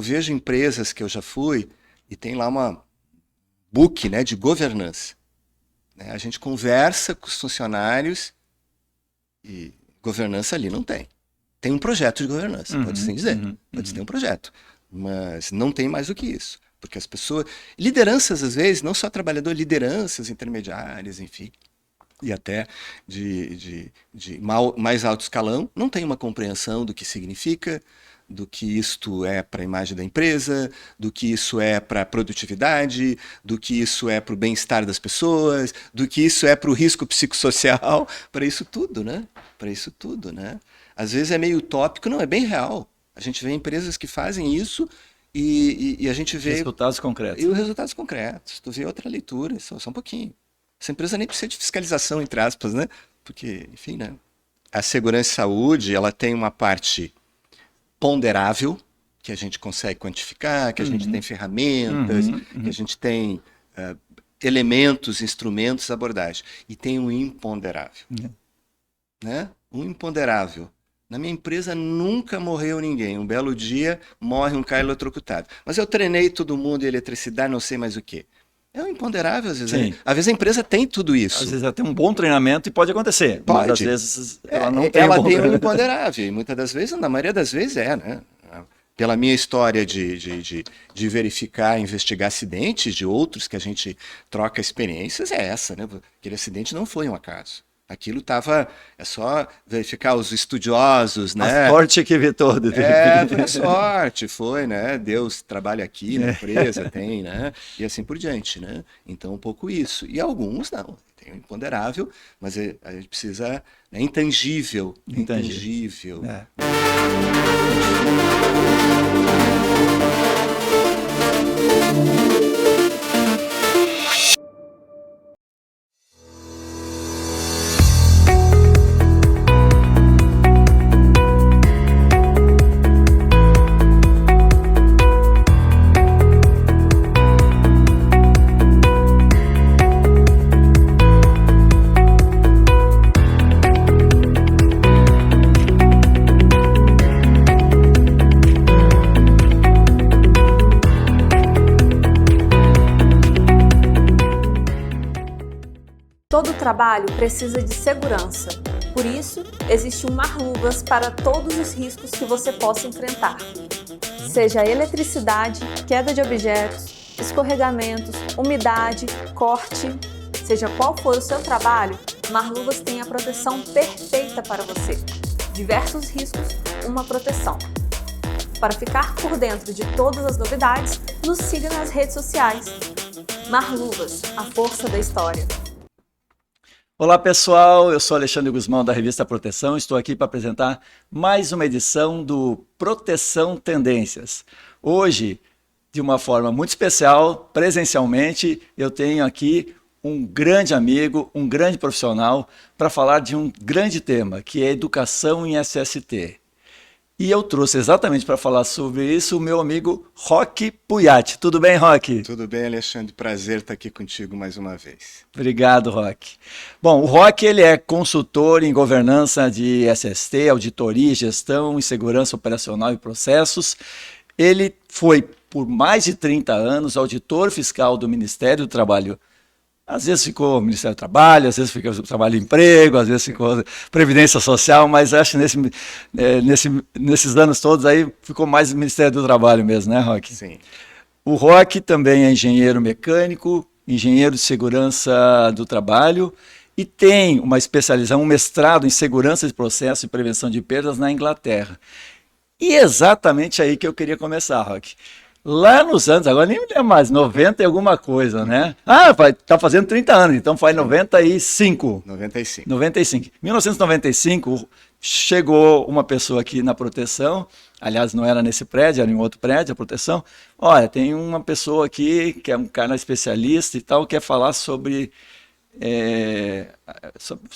Eu vejo empresas que eu já fui e tem lá uma book, né, de governança. Né? A gente conversa com os funcionários e governança ali não tem. Tem um projeto de governança, pode assim dizer. Pode ter um projeto. Mas não tem mais do que isso. Porque as pessoas... Lideranças, às vezes, não só trabalhador, lideranças intermediárias, enfim, e até de mais alto escalão, não tem uma compreensão do que significa, do que isto é para a imagem da empresa, do que isso é para a produtividade, do que isso é para o bem-estar das pessoas, do que isso é para o risco psicossocial, para isso tudo, né? Para isso tudo, né? Às vezes é meio utópico, não, é bem real. A gente vê empresas que fazem isso e a gente vê... Resultados concretos. E os resultados concretos. Tu vê outra leitura, só um pouquinho. Essa empresa nem precisa de fiscalização, entre aspas, né? Porque, enfim, né? A segurança e saúde, ela tem uma parte ponderável, que a gente consegue quantificar, que a gente tem ferramentas, que a gente tem elementos, instrumentos, abordagem. E tem um imponderável. Né? Um imponderável. Na minha empresa nunca morreu ninguém. Um belo dia morre um cara eletrocutado. Mas eu treinei todo mundo em eletricidade, não sei mais o quê. É um imponderável, às vezes. Né? Às vezes a empresa tem tudo isso. Às vezes ela tem um bom treinamento e pode acontecer. Pode. Mas às vezes ela não tem ela tem um imponderável. E muitas das vezes, na maioria das vezes né? Pela minha história de verificar, investigar acidentes de outros que a gente troca experiências, é essa, né? Aquele acidente não foi um acaso. Aquilo estava... É só verificar os estudiosos, né? A sorte que evitou. Foi a sorte, foi, né? Deus trabalha aqui na empresa, tem, né? E assim por diante, né? Então, um pouco isso. E alguns não. Tem o imponderável, mas a gente precisa... É intangível. Intangível. Todo trabalho precisa de segurança. Por isso, existe um Marluvas para todos os riscos que você possa enfrentar. Seja eletricidade, queda de objetos, escorregamentos, umidade, corte, seja qual for o seu trabalho, Marluvas tem a proteção perfeita para você. Diversos riscos, uma proteção. Para ficar por dentro de todas as novidades, nos siga nas redes sociais. Marluvas, a força da história. Olá pessoal, eu sou Alexandre Guzmão da revista Proteção, estou aqui para apresentar mais uma edição do Proteção Tendências. Hoje, de uma forma muito especial, presencialmente, eu tenho aqui um grande amigo, um grande profissional para falar de um grande tema, que é educação em SST. E eu trouxe exatamente para falar sobre isso o meu amigo Roque Pujatti. Tudo bem, Roque? Tudo bem, Alexandre. Prazer estar aqui contigo mais uma vez. Obrigado, Roque. Bom, o Roque ele é consultor em governança de SST, auditoria, gestão e segurança operacional e processos. Ele foi, por mais de 30 anos, auditor fiscal do Ministério do Trabalho. Às vezes ficou Ministério do Trabalho, às vezes ficou Trabalho e Emprego, às vezes ficou Previdência Social, mas acho que nesses anos todos aí ficou mais Ministério do Trabalho mesmo, né, Roque? Sim. O Roque também é engenheiro mecânico, engenheiro de segurança do trabalho e tem uma especialização, um mestrado em segurança de processo e prevenção de perdas na Inglaterra. E exatamente aí que eu queria começar, Roque. Lá nos anos, agora nem me lembro mais, 90 e alguma coisa, né? Tá fazendo 30 anos, então faz 95. 95. 95. Em 1995, chegou uma pessoa aqui na proteção, aliás, não era nesse prédio, era em outro prédio, a proteção. Olha, tem uma pessoa aqui, que é um cara especialista e tal, quer falar sobre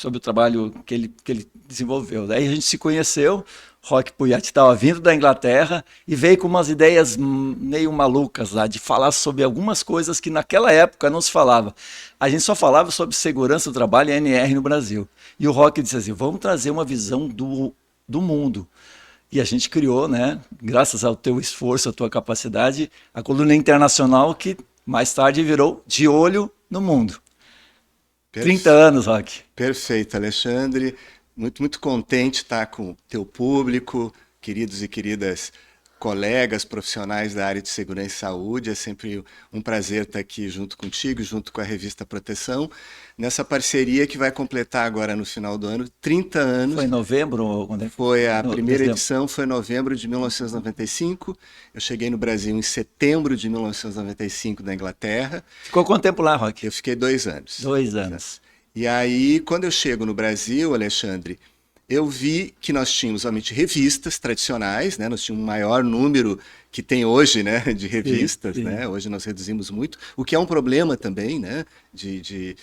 o trabalho que ele desenvolveu. Daí a gente se conheceu, Roque Pujatti estava vindo da Inglaterra e veio com umas ideias meio malucas lá, de falar sobre algumas coisas que naquela época não se falava. A gente só falava sobre segurança do trabalho e ANR no Brasil. E o Roque disse assim, vamos trazer uma visão do mundo. E a gente criou, né, graças ao teu esforço, à tua capacidade, a coluna internacional que mais tarde virou De Olho no Mundo. 30 anos, Roque. Perfeito, Alexandre. Muito, muito contente de estar com o teu público, queridos e queridas colegas profissionais da área de segurança e saúde. É sempre um prazer estar aqui junto contigo, junto com a revista Proteção, nessa parceria que vai completar agora no final do ano 30 anos. Foi em novembro? Quando foi a primeira edição, foi em novembro de 1995. Eu cheguei no Brasil em setembro de 1995 da Inglaterra. Ficou quanto tempo lá, Roque? Eu fiquei 2 anos. 2 anos. E aí, quando eu chego no Brasil, Alexandre, eu vi que nós tínhamos realmente revistas tradicionais, né? Nós tínhamos um maior número que tem hoje, né, de revistas, sim. né? Hoje nós reduzimos muito, o que é um problema também, né, de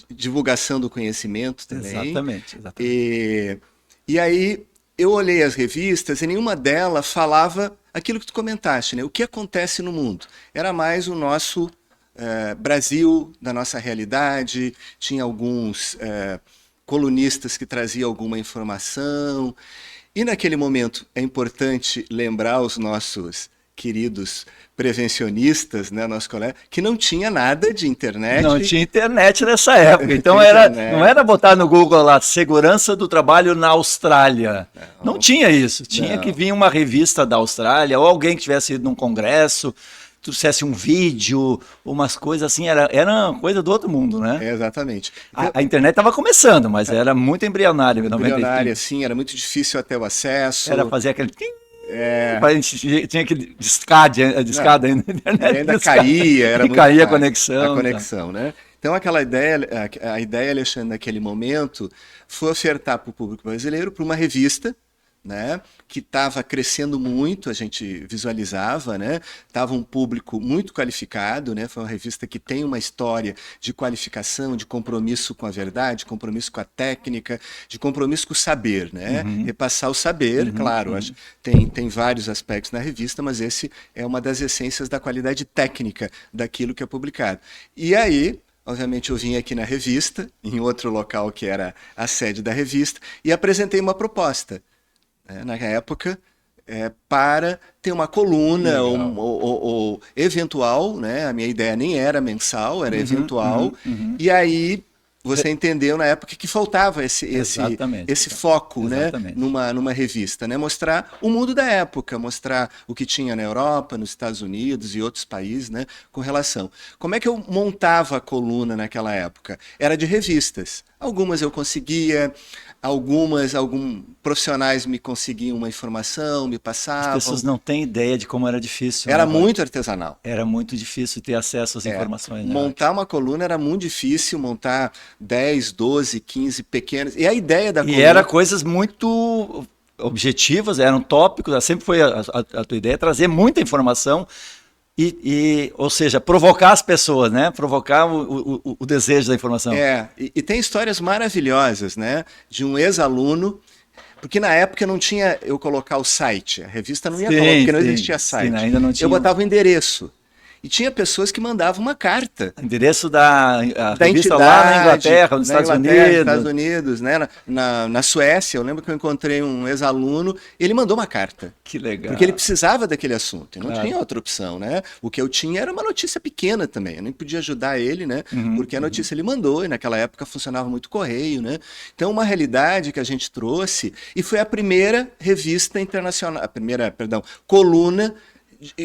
divulgação do conhecimento também. Exatamente. E aí eu olhei as revistas e nenhuma delas falava aquilo que tu comentaste, né? O que acontece no mundo. Era mais o nosso Brasil, da nossa realidade, tinha alguns colunistas que traziam alguma informação. E naquele momento é importante lembrar os nossos queridos prevencionistas, né, nosso colega, que não tinha nada de internet. Não tinha internet nessa época. Então não era botar no Google lá, segurança do trabalho na Austrália. Não tinha isso. Tinha que vir uma revista da Austrália ou alguém que tivesse ido num congresso, trouxesse um vídeo, umas coisas assim, era uma coisa do outro mundo, né? Exatamente. A internet estava começando, mas era muito embrionária. Embrionária, sim, era muito difícil até o acesso. Era fazer aquele... A gente tinha que discada ainda na internet. Ainda caía, era muito caía a conexão. A conexão, né? Então a ideia, Alexandre, naquele momento, foi ofertar para o público brasileiro, para uma revista, né, que estava crescendo muito, a gente visualizava, né, estava um público muito qualificado, né, foi uma revista que tem uma história de qualificação, de compromisso com a verdade, compromisso com a técnica, de compromisso com o saber, né, repassar o saber, claro, tem vários aspectos na revista, mas esse é uma das essências da qualidade técnica daquilo que é publicado. E aí, obviamente, eu vim aqui na revista, em outro local que era a sede da revista, e apresentei uma proposta, na época, para ter uma coluna ou eventual, né? A minha ideia nem era mensal, era eventual. E aí você entendeu na época que faltava esse foco, né? Numa revista, né? Mostrar o mundo da época, mostrar o que tinha na Europa, nos Estados Unidos e outros países, né? Com relação. Como é que eu montava a coluna naquela época? Era de revistas. Algumas eu conseguia, alguns profissionais me conseguiam uma informação, me passavam. As pessoas não têm ideia de como era difícil. Era muito artesanal. Era muito difícil ter acesso às informações. Montar uma coluna era muito difícil, montar 10, 12, 15 pequenas. E a ideia da coluna... E era coisas muito objetivas, eram tópicos, sempre foi a tua ideia, trazer muita informação. Ou seja, provocar as pessoas, né? Provocar o desejo da informação. E tem histórias maravilhosas, né? De um ex-aluno, porque na época não tinha eu colocar o site, a revista não ia colocar, porque não existia site. Sim, ainda não tinha. Eu botava o endereço. E tinha pessoas que mandavam uma carta. Endereço da revista entidade, lá na Inglaterra, nos Estados Unidos, né? Na Suécia, eu lembro que eu encontrei um ex-aluno, ele mandou uma carta. Que legal. Porque ele precisava daquele assunto, e não tinha outra opção, né? O que eu tinha era uma notícia pequena também, eu nem podia ajudar ele, né? Porque a notícia ele mandou, e naquela época funcionava muito correio, né? Então, uma realidade que a gente trouxe, e foi a primeira revista internacional, coluna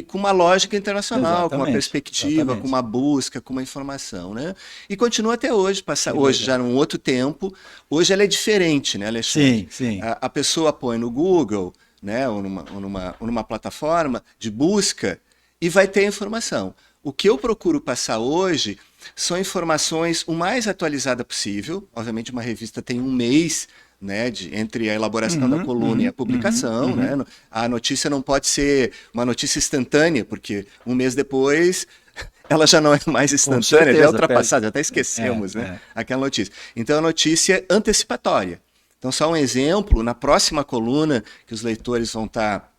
com uma lógica internacional, com uma perspectiva, com uma busca, com uma informação, né? E continua até hoje, hoje já num outro tempo, hoje ela é diferente, né, Alexandre? Sim. A pessoa põe no Google, né, ou numa plataforma de busca e vai ter informação. O que eu procuro passar hoje são informações o mais atualizada possível. Obviamente uma revista tem 1 mês, né, entre a elaboração da coluna e a publicação, né? A notícia não pode ser uma notícia instantânea, porque 1 mês depois ela já não é mais instantânea, já é ultrapassada, já até esquecemos, né, aquela notícia. Então a notícia é antecipatória. Então só um exemplo, na próxima coluna que os leitores vão estar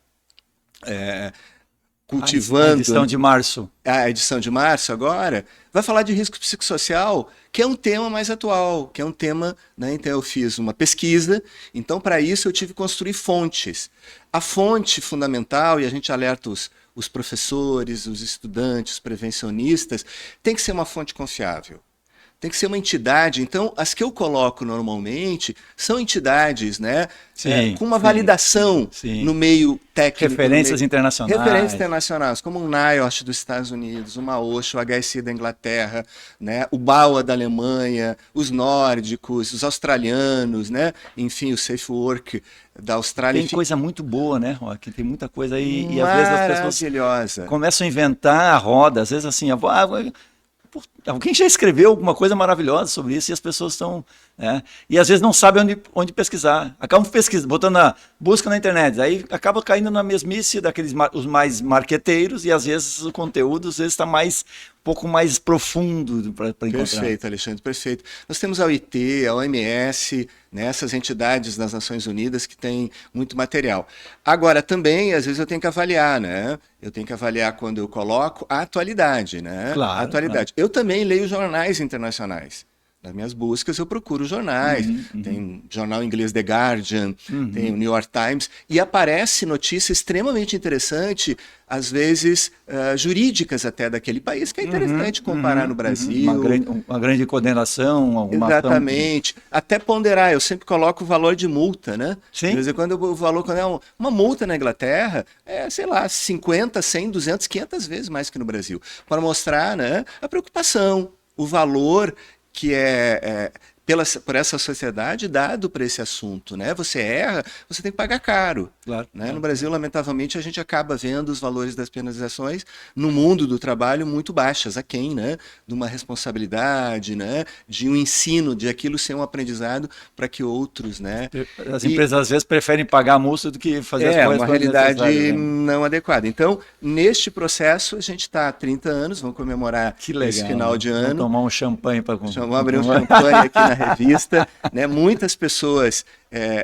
cultivando. A edição de março. A edição de março agora, vai falar de risco psicossocial, que é um tema mais atual, que é um tema, né? Então eu fiz uma pesquisa, então para isso eu tive que construir fontes. A fonte fundamental, e a gente alerta os professores, os estudantes, os prevencionistas, tem que ser uma fonte confiável. Tem que ser uma entidade. Então, as que eu coloco normalmente são entidades, né, com uma validação no meio técnico. Referências internacionais. Referências internacionais, como o NIOSH dos Estados Unidos, uma OSHA, o HSI da Inglaterra, né, o BAUA da Alemanha, os nórdicos, os australianos, né, enfim, o Safe Work da Austrália. Tem coisa muito boa, né, Roque? Tem muita coisa aí. E às vezes as pessoas começam a inventar a roda. Às vezes assim, alguém já escreveu alguma coisa maravilhosa sobre isso e as pessoas estão... e às vezes não sabem onde pesquisar. Acabam pesquisando, botando a busca na internet. Aí acaba caindo na mesmice daqueles os mais marqueteiros e às vezes o conteúdo está um pouco mais profundo para encontrar. Perfeito, Alexandre, perfeito. Nós temos a OIT, a OMS, né, essas entidades das Nações Unidas que têm muito material. Agora, também, às vezes eu tenho que avaliar, né? Eu tenho que avaliar quando eu coloco a atualidade, né? Claro, a atualidade. Claro. Eu também leio jornais internacionais. Nas minhas buscas eu procuro jornais, tem jornal inglês The Guardian, tem o New York Times, e aparece notícia extremamente interessante, às vezes jurídicas até daquele país, que é interessante comparar no Brasil. Uma grande condenação, alguma Exatamente. Até ponderar, eu sempre coloco o valor de multa, né? Sim. De vez em quando o valor, quando é uma multa na Inglaterra, sei lá, 50, 100, 200, 500 vezes mais que no Brasil, para mostrar, né, a preocupação, o valor que por essa sociedade dado para esse assunto, né? Você erra, você tem que pagar caro. Claro, né? Claro. No Brasil, lamentavelmente, a gente acaba vendo os valores das penalizações no mundo do trabalho muito baixas, aquém, né? De uma responsabilidade, né? De um ensino, de aquilo ser um aprendizado para que outros, né? As empresas às vezes preferem pagar a multa do que fazer as coisas. É uma realidade não adequada. Então, neste processo, a gente está há 30 anos, vamos comemorar esse final de ano. Vamos tomar um champanhe para Vamos abrir um champanhe aqui na revista, né? Muitas pessoas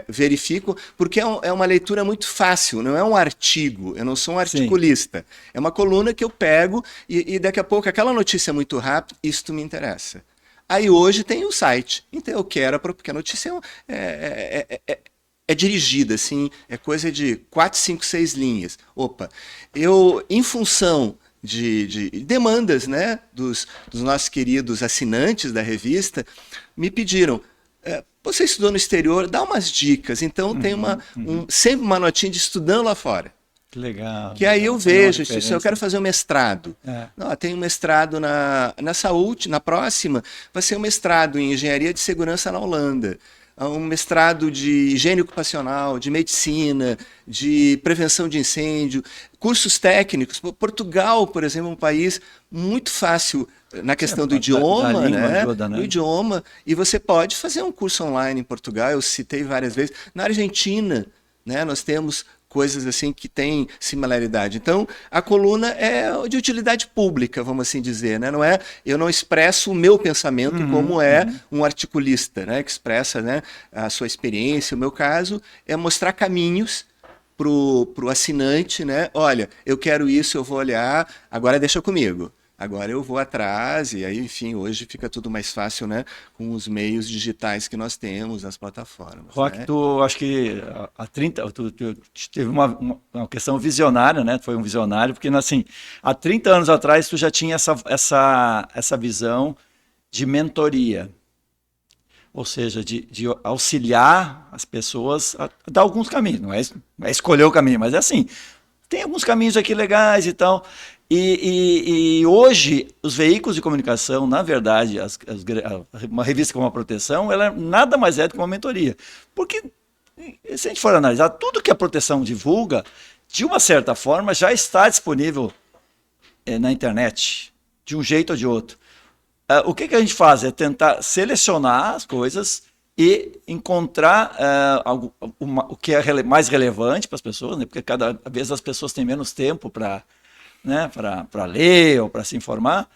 verificam, porque é uma leitura muito fácil, não é um artigo, eu não sou um articulista. Sim. É uma coluna que eu pego e daqui a pouco, aquela notícia muito rápida, isto me interessa. Aí hoje tem o site, então eu quero, porque a notícia é dirigida, assim, é coisa de 4, 5, 6 linhas. Opa, eu, em função de demandas, né, dos nossos queridos assinantes da revista, me pediram, você estudou no exterior, dá umas dicas. Então tem sempre uma notinha de estudando lá fora. Que legal. Que aí eu vejo, se eu quero fazer um mestrado. Não, tem um mestrado na saúde, na próxima vai ser um mestrado em engenharia de segurança na Holanda. Um mestrado de higiene ocupacional, de medicina, de prevenção de incêndio, cursos técnicos. Portugal, por exemplo, é um país muito fácil na questão do idioma, né? Ajuda, né? Do idioma, e você pode fazer um curso online em Portugal, eu citei várias vezes. Na Argentina, né, nós temos coisas assim que têm similaridade. Então, a coluna é de utilidade pública, vamos assim dizer, né? Eu não expresso o meu pensamento como um articulista, né? Que expressa, né, a sua experiência. O meu caso é mostrar caminhos pro assinante, né? Olha, eu quero isso, eu vou olhar, agora deixa comigo. Agora eu vou atrás, e aí, enfim, hoje fica tudo mais fácil, né? Com os meios digitais que nós temos, as plataformas. Roque, né? tu acho que tu teve uma questão visionária, né? Foi um visionário, porque assim, há 30 anos atrás tu já tinha essa visão de mentoria. Ou seja, de auxiliar as pessoas a dar alguns caminhos. Não é escolher o caminho, mas é assim, tem alguns caminhos aqui legais e tal. E hoje, os veículos de comunicação, na verdade, uma revista como a Proteção, ela nada mais é do que uma mentoria. Porque, se a gente for analisar, tudo que a Proteção divulga, de uma certa forma, já está disponível na internet, de um jeito ou de outro. O que a gente faz é tentar selecionar as coisas e encontrar o que é mais relevante para as pessoas, né? Porque cada vez as pessoas têm menos tempo para ler ou para se informar,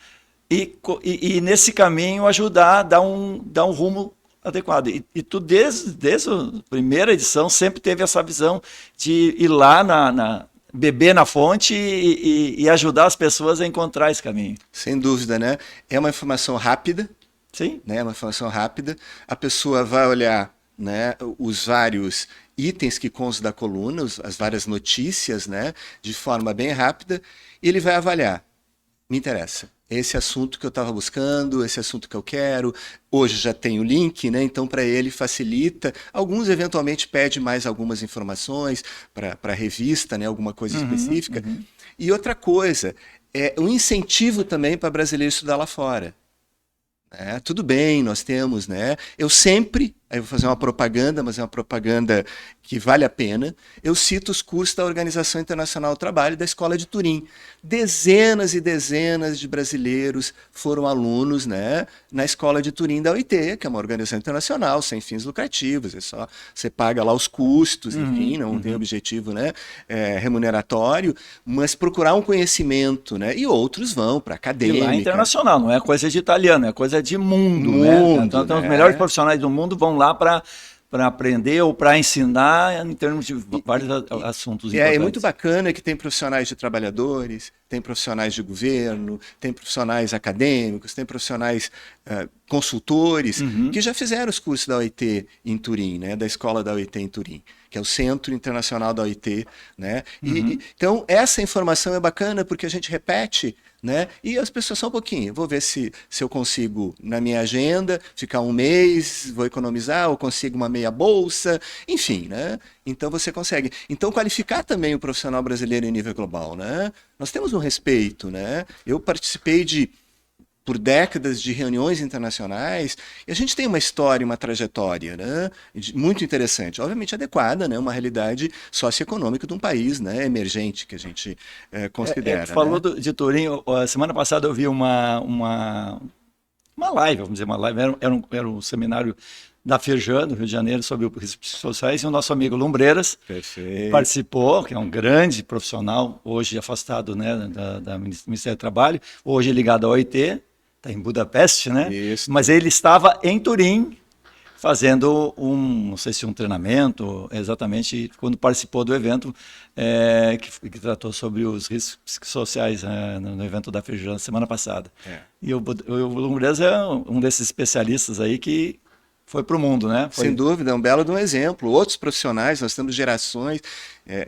e nesse caminho ajudar a dar um rumo adequado. E tu, desde a primeira edição, sempre teve essa visão de ir lá beber na fonte e ajudar as pessoas a encontrar esse caminho. Sem dúvida, né? É uma informação rápida, Sim. né? Uma informação rápida. A pessoa vai olhar, né, os vários itens que constam da coluna, as várias notícias, né, de forma bem rápida, e ele vai avaliar. Me interessa. Esse assunto que eu estava buscando, esse assunto que eu quero. Hoje já tem o link, né? Então para ele facilita. Alguns eventualmente pedem mais algumas informações para a revista, né? Alguma coisa específica. E outra coisa, é um incentivo também para brasileiro estudar lá fora. Tudo bem, nós temos, né? Eu sempre, aí eu vou fazer uma propaganda, mas é uma propaganda que vale a pena. Eu cito os cursos da Organização Internacional do Trabalho e da Escola de Turim. Dezenas e dezenas de brasileiros foram alunos, né, na Escola de Turim da OIT, que é uma organização internacional sem fins lucrativos. É só você paga lá os custos, enfim, não tem objetivo, né, remuneratório, mas procurar um conhecimento, né? E outros vão para acadêmica. E lá é internacional, não é coisa de italiano, é coisa de mundo, né? Então, os melhores profissionais do mundo vão lá para aprender ou para ensinar em termos de vários assuntos importantes. É muito bacana que tem profissionais de trabalhadores, tem profissionais de governo, tem profissionais acadêmicos, tem profissionais consultores que já fizeram os cursos da OIT em Turim, né, da escola da OIT em Turim, que é o Centro Internacional da OIT, né? Então essa informação é bacana porque a gente repete, né? E as pessoas só um pouquinho, vou ver se eu consigo na minha agenda ficar um mês, vou economizar, ou consigo uma meia bolsa, enfim, né? Então você consegue. Então qualificar também o profissional brasileiro em nível global, né? Nós temos um respeito, né? Eu participei por décadas de reuniões internacionais, e a gente tem uma história, uma trajetória, né, muito interessante, obviamente adequada, né, uma realidade socioeconômica de um país, né, emergente, que a gente considera. Falou de Turim, a semana passada eu vi uma live, vamos dizer, uma live, era um seminário da Firjan, do Rio de Janeiro, sobre os riscos sociais, e o nosso amigo Lumbreiras participou, que é um grande profissional, hoje afastado, né, da Ministério do Trabalho, hoje ligado à OIT, está em Budapeste, né? Isso. Mas ele estava em Turim fazendo não sei se um treinamento, exatamente, quando participou do evento que tratou sobre os riscos psicossociais no evento da Firjan semana passada. E o Lumbreiras é um desses especialistas aí que foi para o mundo, né? Sem dúvida, é um belo de um exemplo. Outros profissionais, nós temos gerações.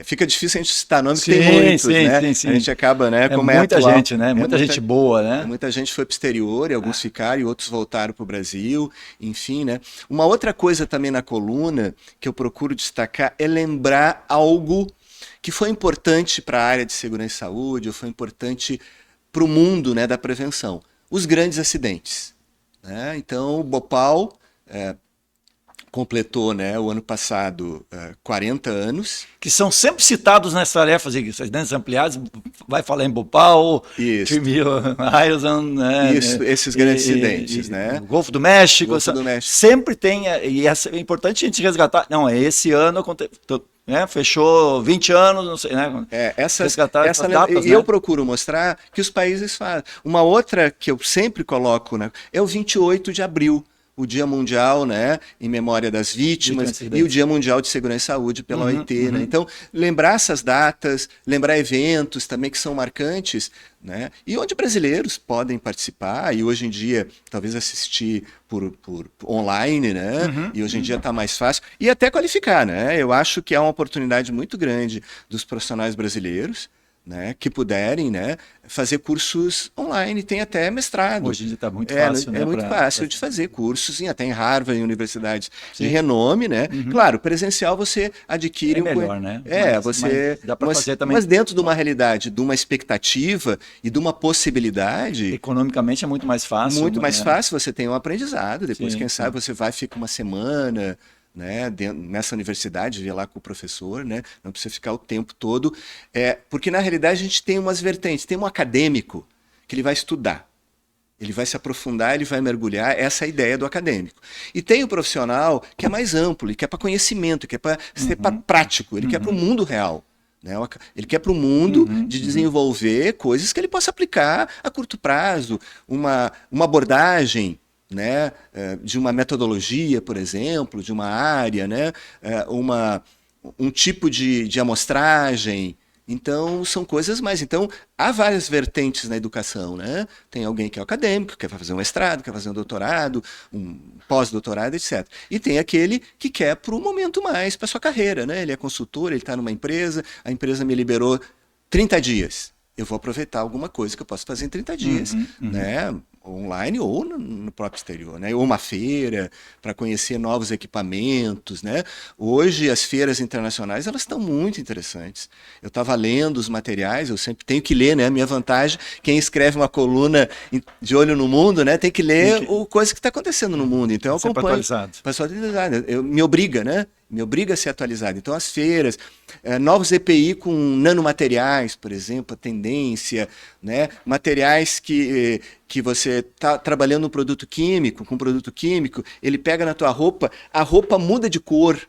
Fica difícil a gente citar nomes, porque tem muitos, né? Sim. A gente acaba, né? Como muita atual, gente, né? Muita gente boa, né? Muita gente foi para o exterior, e alguns ficaram, e outros voltaram para o Brasil, enfim, né? Uma outra coisa também na coluna que eu procuro destacar é lembrar algo que foi importante para a área de segurança e saúde, ou foi importante para o mundo, né, da prevenção. Os grandes acidentes, né? Então, o Bhopal completou, né, o ano passado 40 anos. Que são sempre citados nas tarefas de acidentes ampliados, vai falar em Bhopal, Iron, né? Isso, esses grandes acidentes, né? O Golfo do México, México. Sempre tem, e é importante a gente resgatar, não, esse ano aconteceu, né, fechou 20 anos, não sei, né? Essas datas, e eu procuro mostrar que os países fazem. Uma outra que eu sempre coloco, né, é o 28 de abril, o Dia Mundial, né, em memória das vítimas, e o Dia Mundial de Segurança e Saúde pela OIT, né? Então, lembrar essas datas, lembrar eventos também que são marcantes, né? E onde brasileiros podem participar, e hoje em dia, talvez assistir por online, né? E hoje em dia está mais fácil, e até qualificar, né? Eu acho que é uma oportunidade muito grande dos profissionais brasileiros, né, que puderem, né, fazer cursos online, tem até mestrado. Hoje em dia está muito fácil, né? É muito fácil de fazer cursos, até em Harvard, em universidades de renome, né? Claro, presencial você adquire... melhor, né? Mas dá para fazer também. Mas dentro de uma realidade, de uma expectativa e de uma possibilidade... Economicamente é muito mais fácil. Muito mais fácil, você tem um aprendizado, depois quem sabe você vai, fica uma semana... né, nessa universidade, ver lá com o professor, né, não precisa ficar o tempo todo, porque na realidade a gente tem umas vertentes, tem um acadêmico que ele vai estudar, ele vai se aprofundar, ele vai mergulhar, essa é a ideia do acadêmico. E tem o profissional que é mais amplo, ele quer para conhecimento, quer para ser prático, ele quer para o mundo real. Né? Ele quer para o mundo de desenvolver coisas que ele possa aplicar a curto prazo, uma abordagem, né, de uma metodologia, por exemplo, de uma área, né, um tipo de amostragem, Então, são coisas mais. Então, há várias vertentes na educação, né? Tem alguém que é acadêmico, quer fazer um mestrado, quer fazer um doutorado, um pós-doutorado, etc. E tem aquele que quer para o momento mais, para sua carreira, né? Ele é consultor, ele está numa empresa, a empresa me liberou 30 dias. Eu vou aproveitar alguma coisa que eu posso fazer em 30 dias, né? Online ou no próprio exterior, né? Ou uma feira para conhecer novos equipamentos, né? Hoje as feiras internacionais elas estão muito interessantes. Eu estava lendo os materiais, eu sempre tenho que ler, né? A minha vantagem, quem escreve uma coluna de olho no mundo, né? Tem que ler o coisa que está acontecendo no mundo. Então eu acompanho. Atualizado. Me obriga, né? Me obriga a ser atualizado. Então, as feiras, novos EPI com nanomateriais, por exemplo, a tendência, né? Materiais que você está trabalhando um produto químico, com um produto químico, ele pega na tua roupa, a roupa muda de cor,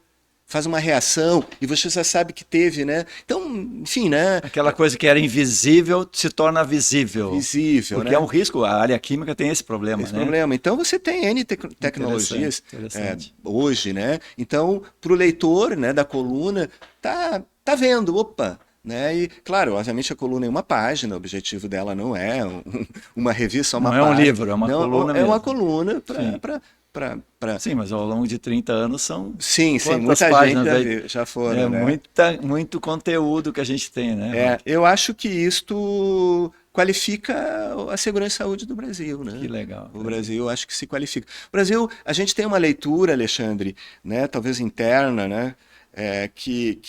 faz uma reação e você já sabe que teve, né? Então, enfim, né? Aquela coisa que era invisível se torna visível. Visível, porque né? é um risco, a área química tem esse problema, esse né? problema. Então, você tem N tecnologias interessante. hoje, né? Então, para o leitor, né, da coluna, tá vendo, opa, né? E, claro, obviamente a coluna é uma página, o objetivo dela não é uma revista, uma página. Não é um livro, é uma coluna mesmo. É uma coluna para... Sim, mas ao longo de 30 anos são... Sim, muita gente já foram, né? Muito conteúdo que a gente tem, né? Eu acho que isto qualifica a segurança e saúde do Brasil, né? Que legal. O Brasil, acho que se qualifica. O Brasil, a gente tem uma leitura, Alexandre, né? Talvez interna, né? Que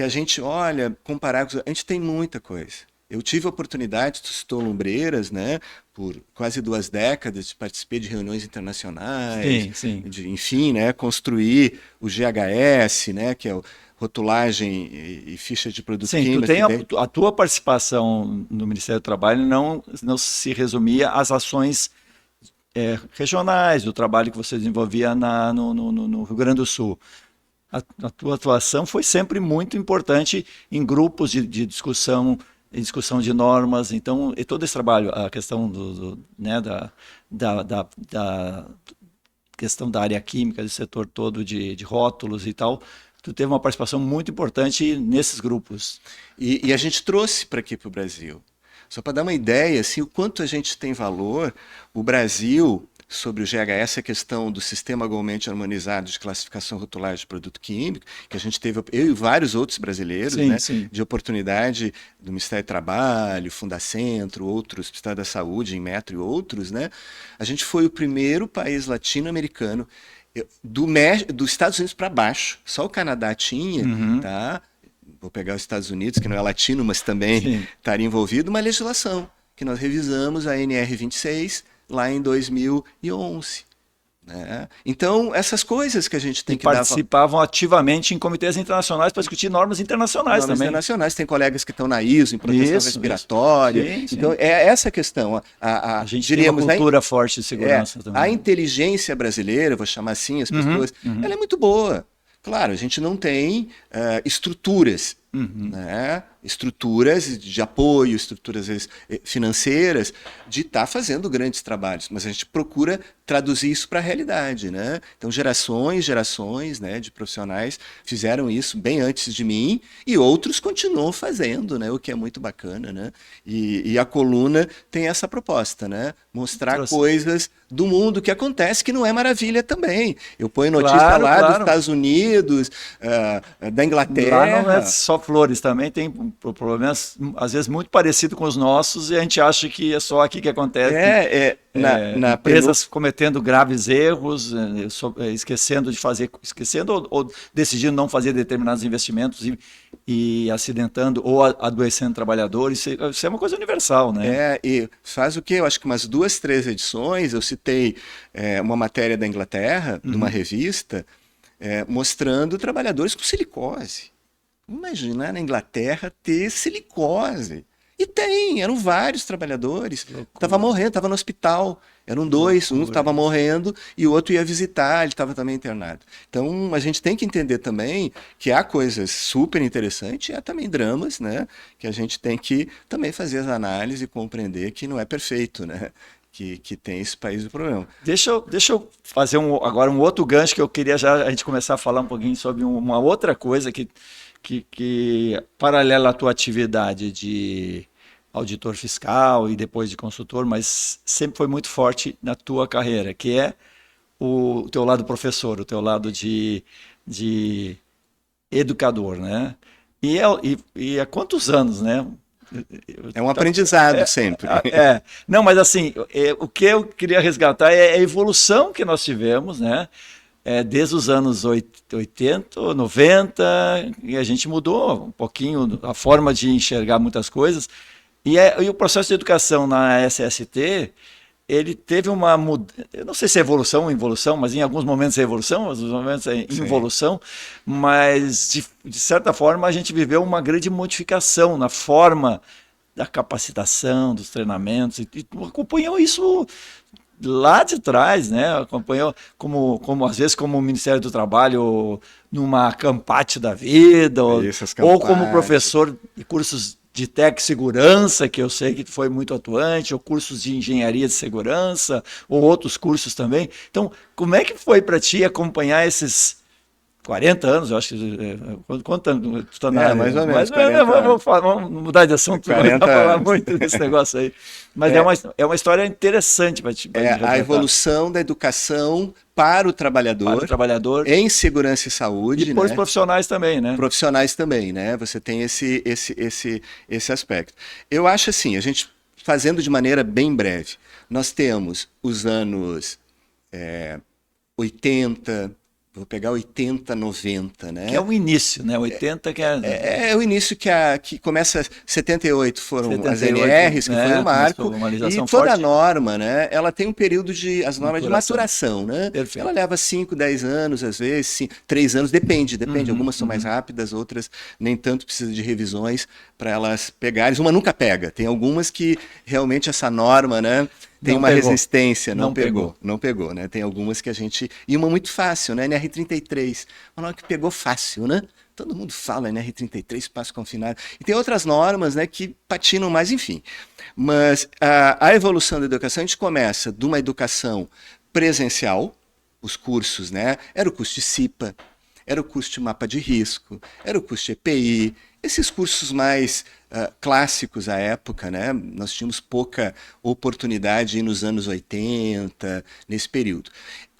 a gente olha, comparar com... A gente tem muita coisa. Eu tive a oportunidade, tu citou Lumbreiras, né? Por quase 2 décadas, participei de reuniões internacionais, enfim, né? Construir o GHS, né? Que é rotulagem e ficha de produtos químicos. Sim, a tua participação no Ministério do Trabalho não se resumia às ações regionais, do trabalho que você desenvolvia no Rio Grande do Sul. A tua atuação foi sempre muito importante em grupos de discussão de normas, então, e todo esse trabalho, a questão da questão da área química, do setor todo de rótulos e tal, tu teve uma participação muito importante nesses grupos. E a gente trouxe para aqui para o Brasil. Só para dar uma ideia, assim, o quanto a gente tem valor, o Brasil, sobre o GHS, a questão do Sistema Globalmente Harmonizado de Classificação Rotular de Produto Químico, que a gente teve, eu e vários outros brasileiros, de oportunidade do Ministério do Trabalho, Fundacentro, outros, Ministério da Saúde, Inmetro e outros, né? A gente foi o primeiro país latino-americano dos Estados Unidos para baixo. Só o Canadá tinha, tá? Vou pegar os Estados Unidos, que não é latino, mas também estaria envolvido, uma legislação que nós revisamos, a NR26, lá em 2011. Né? Então, essas coisas que a gente tem que participavam ativamente em comitês internacionais para discutir normas internacionais também. Internacionais, tem colegas que estão na ISO, em proteção respiratória. Então, é essa questão. A gente diríamos, tem uma cultura forte de segurança também. A inteligência brasileira, vou chamar assim, as pessoas, ela é muito boa. Claro, a gente não tem estruturas, né? Estruturas de apoio, estruturas financeiras, de estar fazendo grandes trabalhos, mas a gente procura traduzir isso para a realidade, né? Então, gerações, né, de profissionais fizeram isso bem antes de mim e outros continuam fazendo, né? O que é muito bacana, né? E a coluna tem essa proposta, né? Mostrar coisas do mundo que acontece, que não é maravilha também. Eu ponho notícia dos Estados Unidos, da Inglaterra. Lá não é só flores, também tem problemas, às vezes, muito parecido com os nossos, e a gente acha que é só aqui que acontece. Empresas cometendo graves erros, esquecendo ou decidindo não fazer determinados investimentos e acidentando ou adoecendo trabalhadores. Isso é uma coisa universal, né? E faz o quê? Eu acho que umas 2, 3 edições, eu citei uma matéria da Inglaterra, de uma revista, mostrando trabalhadores com silicose. Imagina na Inglaterra ter silicose. E eram vários trabalhadores. Estava morrendo, estava no hospital. Eram 2, um estava morrendo e o outro ia visitar, ele estava também internado. Então, a gente tem que entender também que há coisas super interessantes e há também dramas, né? Que a gente tem que também fazer as análises e compreender que não é perfeito, né? Que tem esse país do problema. Deixa eu fazer agora um outro gancho que eu queria já a gente começar a falar um pouquinho sobre uma outra coisa que que paralela à tua atividade de auditor fiscal e depois de consultor, mas sempre foi muito forte na tua carreira, que é o teu lado professor, o teu lado de educador, né? E há quantos anos, né? É um aprendizado sempre. Não, mas assim, o que eu queria resgatar é a evolução que nós tivemos, né? Desde os anos 80, 90, e a gente mudou um pouquinho a forma de enxergar muitas coisas. E o processo de educação na SST, ele teve uma mudança, eu não sei se é evolução ou involução, mas em alguns momentos é evolução, em alguns momentos é involução, mas de certa forma a gente viveu uma grande modificação na forma da capacitação, dos treinamentos, e acompanhou isso lá de trás, né? Acompanhou como às vezes como o Ministério do Trabalho numa campate da vida, ou como professor de cursos de tech segurança, que eu sei que foi muito atuante, ou cursos de engenharia de segurança, ou outros cursos também. Então, como é que foi para ti acompanhar esses 40 anos, eu acho que... Quanto tempo tu está na área? Mais ou menos, 40 vamos mudar de assunto, não vai falar muito desse negócio aí. Mas é uma história interessante para ti. A evolução da educação para o trabalhador em segurança e saúde. E para os profissionais também, né? Profissionais também, né? Você tem esse aspecto. Eu acho assim, a gente fazendo de maneira bem breve, nós temos os anos 80... Vou pegar 80, 90, né? Que é o início, né? 80 que é o início que começa... 78 foram 78, as NRs, que foi o marco. E toda a norma, né? Ela tem um período as normas de maturação, né? Perfeito. Ela leva 5, 10 anos, às vezes, 3 anos, depende. Algumas são mais rápidas, outras nem tanto, precisa de revisões para elas pegarem. Uma nunca pega. Tem algumas que realmente essa norma, né? Tem uma resistência, não pegou, né? Tem algumas que a gente... E uma muito fácil, né? NR33, uma norma que pegou fácil, né? Todo mundo fala NR33, espaço confinado. E tem outras normas, né, que patinam mais, enfim. Mas a evolução da educação, a gente começa de uma educação presencial, os cursos, né? Era o curso de CIPA, era o curso de mapa de risco, era o curso de EPI, esses cursos mais clássicos à época, né? Nós tínhamos pouca oportunidade nos anos 80, nesse período.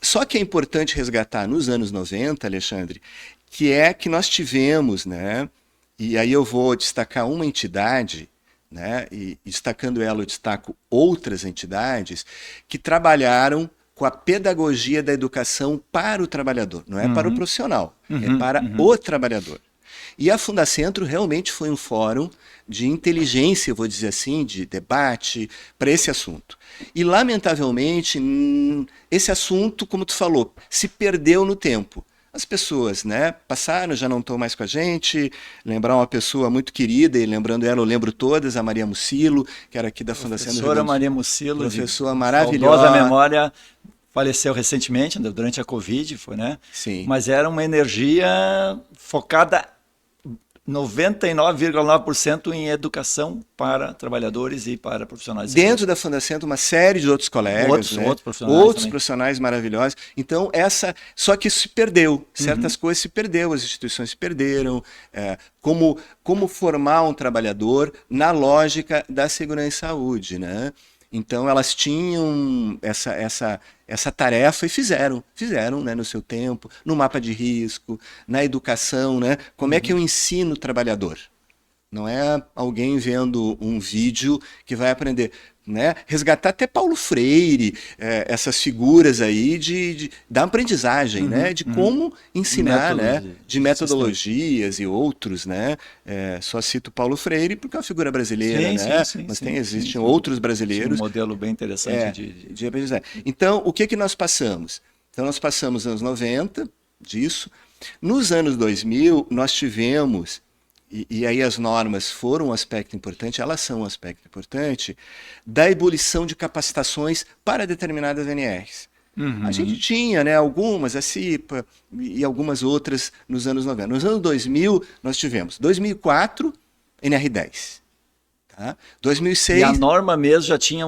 Só que é importante resgatar nos anos 90, Alexandre, que é que nós tivemos, né? E aí eu vou destacar uma entidade, né? E destacando ela, eu destaco outras entidades que trabalharam com a pedagogia da educação para o trabalhador, não é para o profissional, é para o trabalhador. E a Fundacentro realmente foi um fórum de inteligência, eu vou dizer assim, de debate para esse assunto. E, lamentavelmente, esse assunto, como tu falou, se perdeu no tempo. As pessoas, né, passaram, já não estão mais com a gente. Lembrar uma pessoa muito querida, e lembrando ela, eu lembro todas, a Maria Mucilo, que era aqui da Fundação do Rio Grande do Sul. Maria Mucilo, professora maravilhosa. Saudosa memória, faleceu recentemente, durante a Covid, foi, né? Sim. Mas era uma energia focada 99,9% em educação para trabalhadores e para profissionais. Dentro da Fundacentro, uma série de outros colegas, outros profissionais maravilhosos. Então, só que isso se perdeu, certas coisas se perdeu, as instituições se perderam, como formar um trabalhador na lógica da segurança e saúde, né? Então, elas tinham essa tarefa e fizeram, né, no seu tempo, no mapa de risco, na educação, né? Como é que eu ensino o trabalhador? Não é alguém vendo um vídeo que vai aprender, né? Resgatar até Paulo Freire, essas figuras aí da aprendizagem, né? De como ensinar, né? De metodologias e outros, né? Só cito Paulo Freire porque é uma figura brasileira, né? Mas existem outros brasileiros. Um modelo bem interessante de aprendizagem. Então, o que nós passamos? Então, nós passamos anos 90 disso. Nos anos 2000, nós tivemos... E aí as normas foram um aspecto importante, elas são um aspecto importante, da ebulição de capacitações para determinadas NRs. A gente tinha, né, algumas, a CIPA e algumas outras nos anos 90. Nos anos 2000, nós tivemos 2004, NR10. Tá? 2006... E a norma mesmo já tinha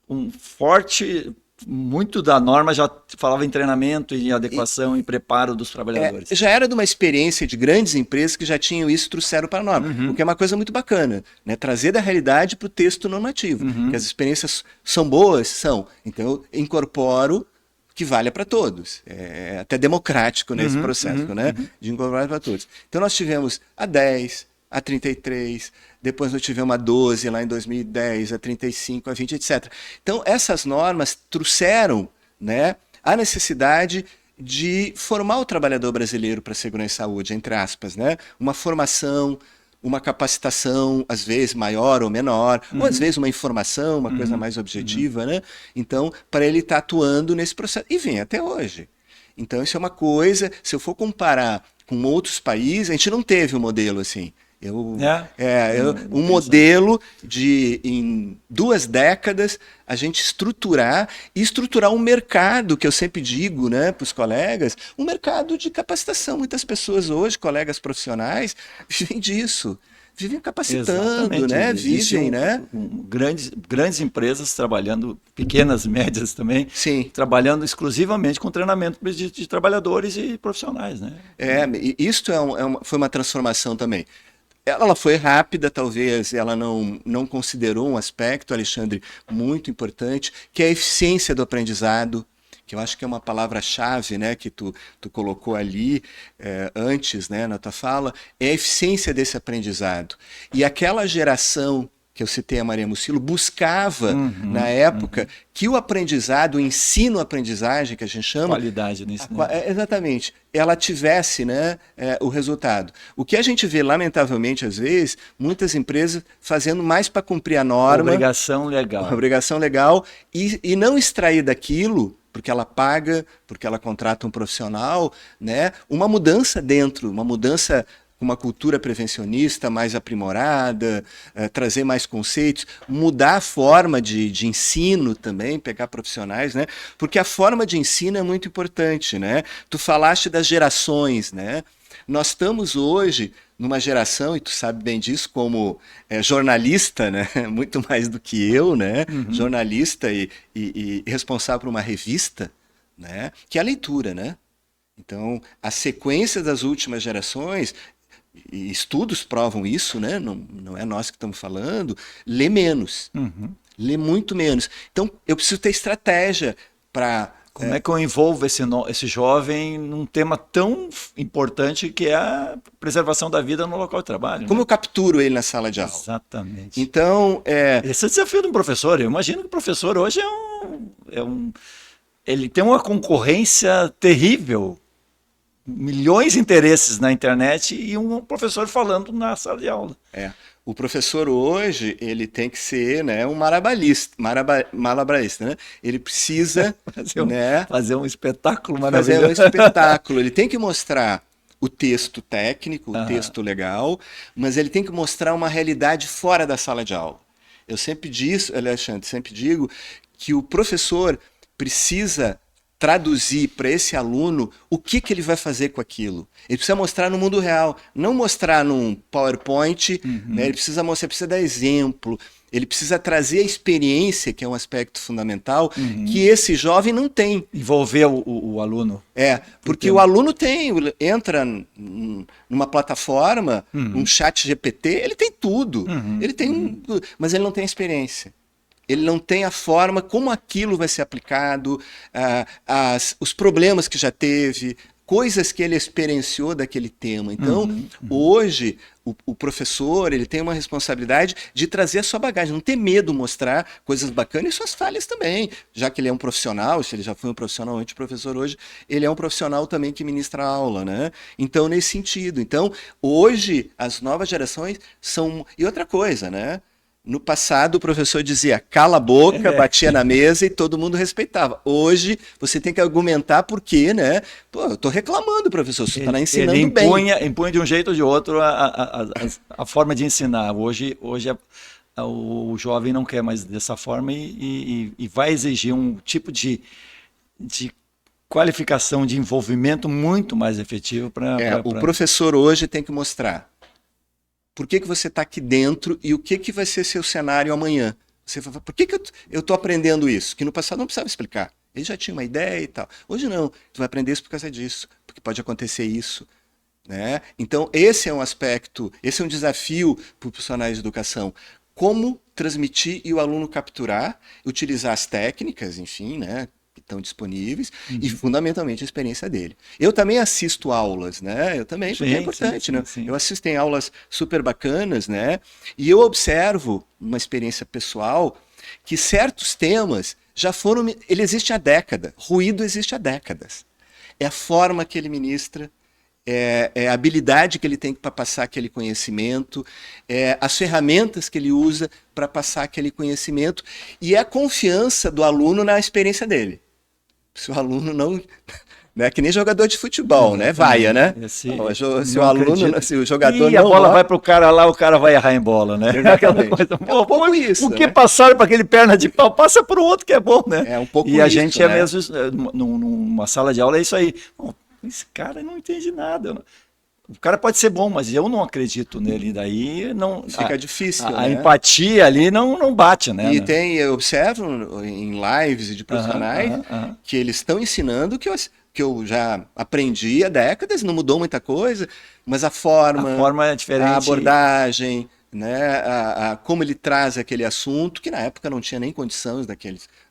um forte muito da norma já falava em treinamento, em adequação, em preparo dos trabalhadores. Já era de uma experiência de grandes empresas que já tinham isso e trouxeram para a norma, o que é uma coisa muito bacana, né? Trazer da realidade para o texto normativo, que as experiências são boas, são. Então eu incorporo que valha para todos. É até democrático nesse processo, né? De incorporar para todos. Então nós tivemos a 10, a 33, depois nós tivemos a 12 lá em 2010, a 35, a 20, etc. Então essas normas trouxeram, né, a necessidade de formar o trabalhador brasileiro para segurança e saúde, entre aspas, né? Uma formação, uma capacitação, às vezes maior ou menor, ou às vezes uma informação, uma coisa mais objetiva, né? Então, para ele estar atuando nesse processo. E vem até hoje. Então, isso é uma coisa, se eu for comparar com outros países, a gente não teve um modelo assim. Um modelo de, em 2 décadas, a gente estruturar um mercado, que eu sempre digo, né, para os colegas, um mercado de capacitação. Muitas pessoas hoje, colegas profissionais, vivem disso. Vivem capacitando, né? Vivem, né? Grandes empresas trabalhando, pequenas, médias também, trabalhando exclusivamente com treinamento de trabalhadores e profissionais, né? Isto foi uma transformação também. Ela foi rápida, talvez ela não considerou um aspecto, Alexandre, muito importante, que é a eficiência do aprendizado, que eu acho que é uma palavra-chave, né, que tu colocou ali antes, né, na tua fala, é a eficiência desse aprendizado. E aquela geração que eu citei, a Maria Mucilo, buscava, na época, que o aprendizado, o ensino-aprendizagem, que a gente chama... Qualidade nisso. Exatamente. Ela tivesse, né, o resultado. O que a gente vê, lamentavelmente, às vezes, muitas empresas fazendo mais para cumprir a norma... Obrigação legal. Obrigação legal, e não extrair daquilo, porque ela paga, porque ela contrata um profissional, né, uma mudança dentro, uma mudança... uma cultura prevencionista mais aprimorada, trazer mais conceitos, mudar a forma de ensino também, pegar profissionais, né? Porque a forma de ensino é muito importante, né? Tu falaste das gerações, né? Nós estamos hoje numa geração, e tu sabe bem disso, como jornalista, né? Muito mais do que eu, né? Jornalista e responsável por uma revista, né? Que é a leitura, né? Então, a sequência das últimas gerações... e estudos provam isso, né? Não é nós que estamos falando, lê menos, lê muito menos. Então, eu preciso ter estratégia para... Como é que eu envolvo esse jovem num tema tão importante que é a preservação da vida no local de trabalho? Como eu capturo ele na sala de aula? Exatamente. Então, esse é o desafio de um professor. Eu imagino que o professor hoje ele tem uma concorrência terrível. Milhões de interesses na internet e um professor falando na sala de aula. O professor hoje, ele tem que ser, né, um malabarista, né? Ele precisa fazer um espetáculo maravilhoso. Fazer um espetáculo. Ele tem que mostrar o texto técnico, o texto legal, mas ele tem que mostrar uma realidade fora da sala de aula. Eu sempre disse, Alexandre, sempre digo que o professor precisa traduzir para esse aluno o que ele vai fazer com aquilo. Ele precisa mostrar no mundo real, não mostrar num PowerPoint, né? Ele precisa mostrar, precisa dar exemplo, ele precisa trazer a experiência, que é um aspecto fundamental, que esse jovem não tem. Envolver o aluno. Porque o aluno entra numa plataforma, um chat GPT, ele tem tudo, ele tem mas ele não tem experiência. Ele não tem a forma como aquilo vai ser aplicado, os problemas que já teve, coisas que ele experienciou daquele tema. Então, hoje, o professor ele tem uma responsabilidade de trazer a sua bagagem, não ter medo de mostrar coisas bacanas e suas falhas também. Já que ele é um profissional, se ele já foi um profissional antes de professor hoje, ele é um profissional também que ministra aula, né? Então, nesse sentido. Então, hoje, as novas gerações são... E outra coisa, né? No passado, o professor dizia, cala a boca, batia na mesa e todo mundo respeitava. Hoje, você tem que argumentar por quê, né? Pô, eu estou reclamando, professor, você está ensinando ele bem. Impõe de um jeito ou de outro a forma de ensinar. Hoje o jovem não quer mais dessa forma e vai exigir um tipo de qualificação, de envolvimento muito mais efetivo para... O professor hoje tem que mostrar por que você está aqui dentro e o que vai ser seu cenário amanhã. Você fala, por que eu estou aprendendo isso? Que no passado não precisava explicar. Ele já tinha uma ideia e tal. Hoje não, tu vai aprender isso por causa disso, porque pode acontecer isso. Né? Então, esse é um aspecto, esse é um desafio para os profissionais de educação. Como transmitir e o aluno capturar, utilizar as técnicas, enfim, né, que estão disponíveis, e fundamentalmente a experiência dele. Eu também assisto aulas, né? Eu também, porque é importante, né? Eu assisto em aulas super bacanas, né? E eu observo, uma experiência pessoal, que certos temas já foram, ele existe há décadas, ruído existe há décadas. É a forma que ele ministra, é a habilidade que ele tem para passar aquele conhecimento, as ferramentas que ele usa para passar aquele conhecimento e a confiança do aluno na experiência dele. Se o aluno não... Né, que nem jogador de futebol, né? Vaia, né? Se o aluno, se o jogador não... E a bola vai pro cara lá, o cara vai errar em bola, né? Exatamente. Coisa... É um pouco isso, o que passaram para aquele perna de pau, passa pro outro que é bom, né? É um pouco e isso, a gente né? é mesmo, numa sala de aula, é isso aí. Esse cara não entende nada. O cara pode ser bom, mas eu não acredito nele. Daí não fica difícil. A empatia ali não bate, né? E eu observo em lives de profissionais que eles estão ensinando que eu já aprendi há décadas, não mudou muita coisa, mas a forma é diferente. A abordagem, né, como ele traz aquele assunto, que na época não tinha nem condições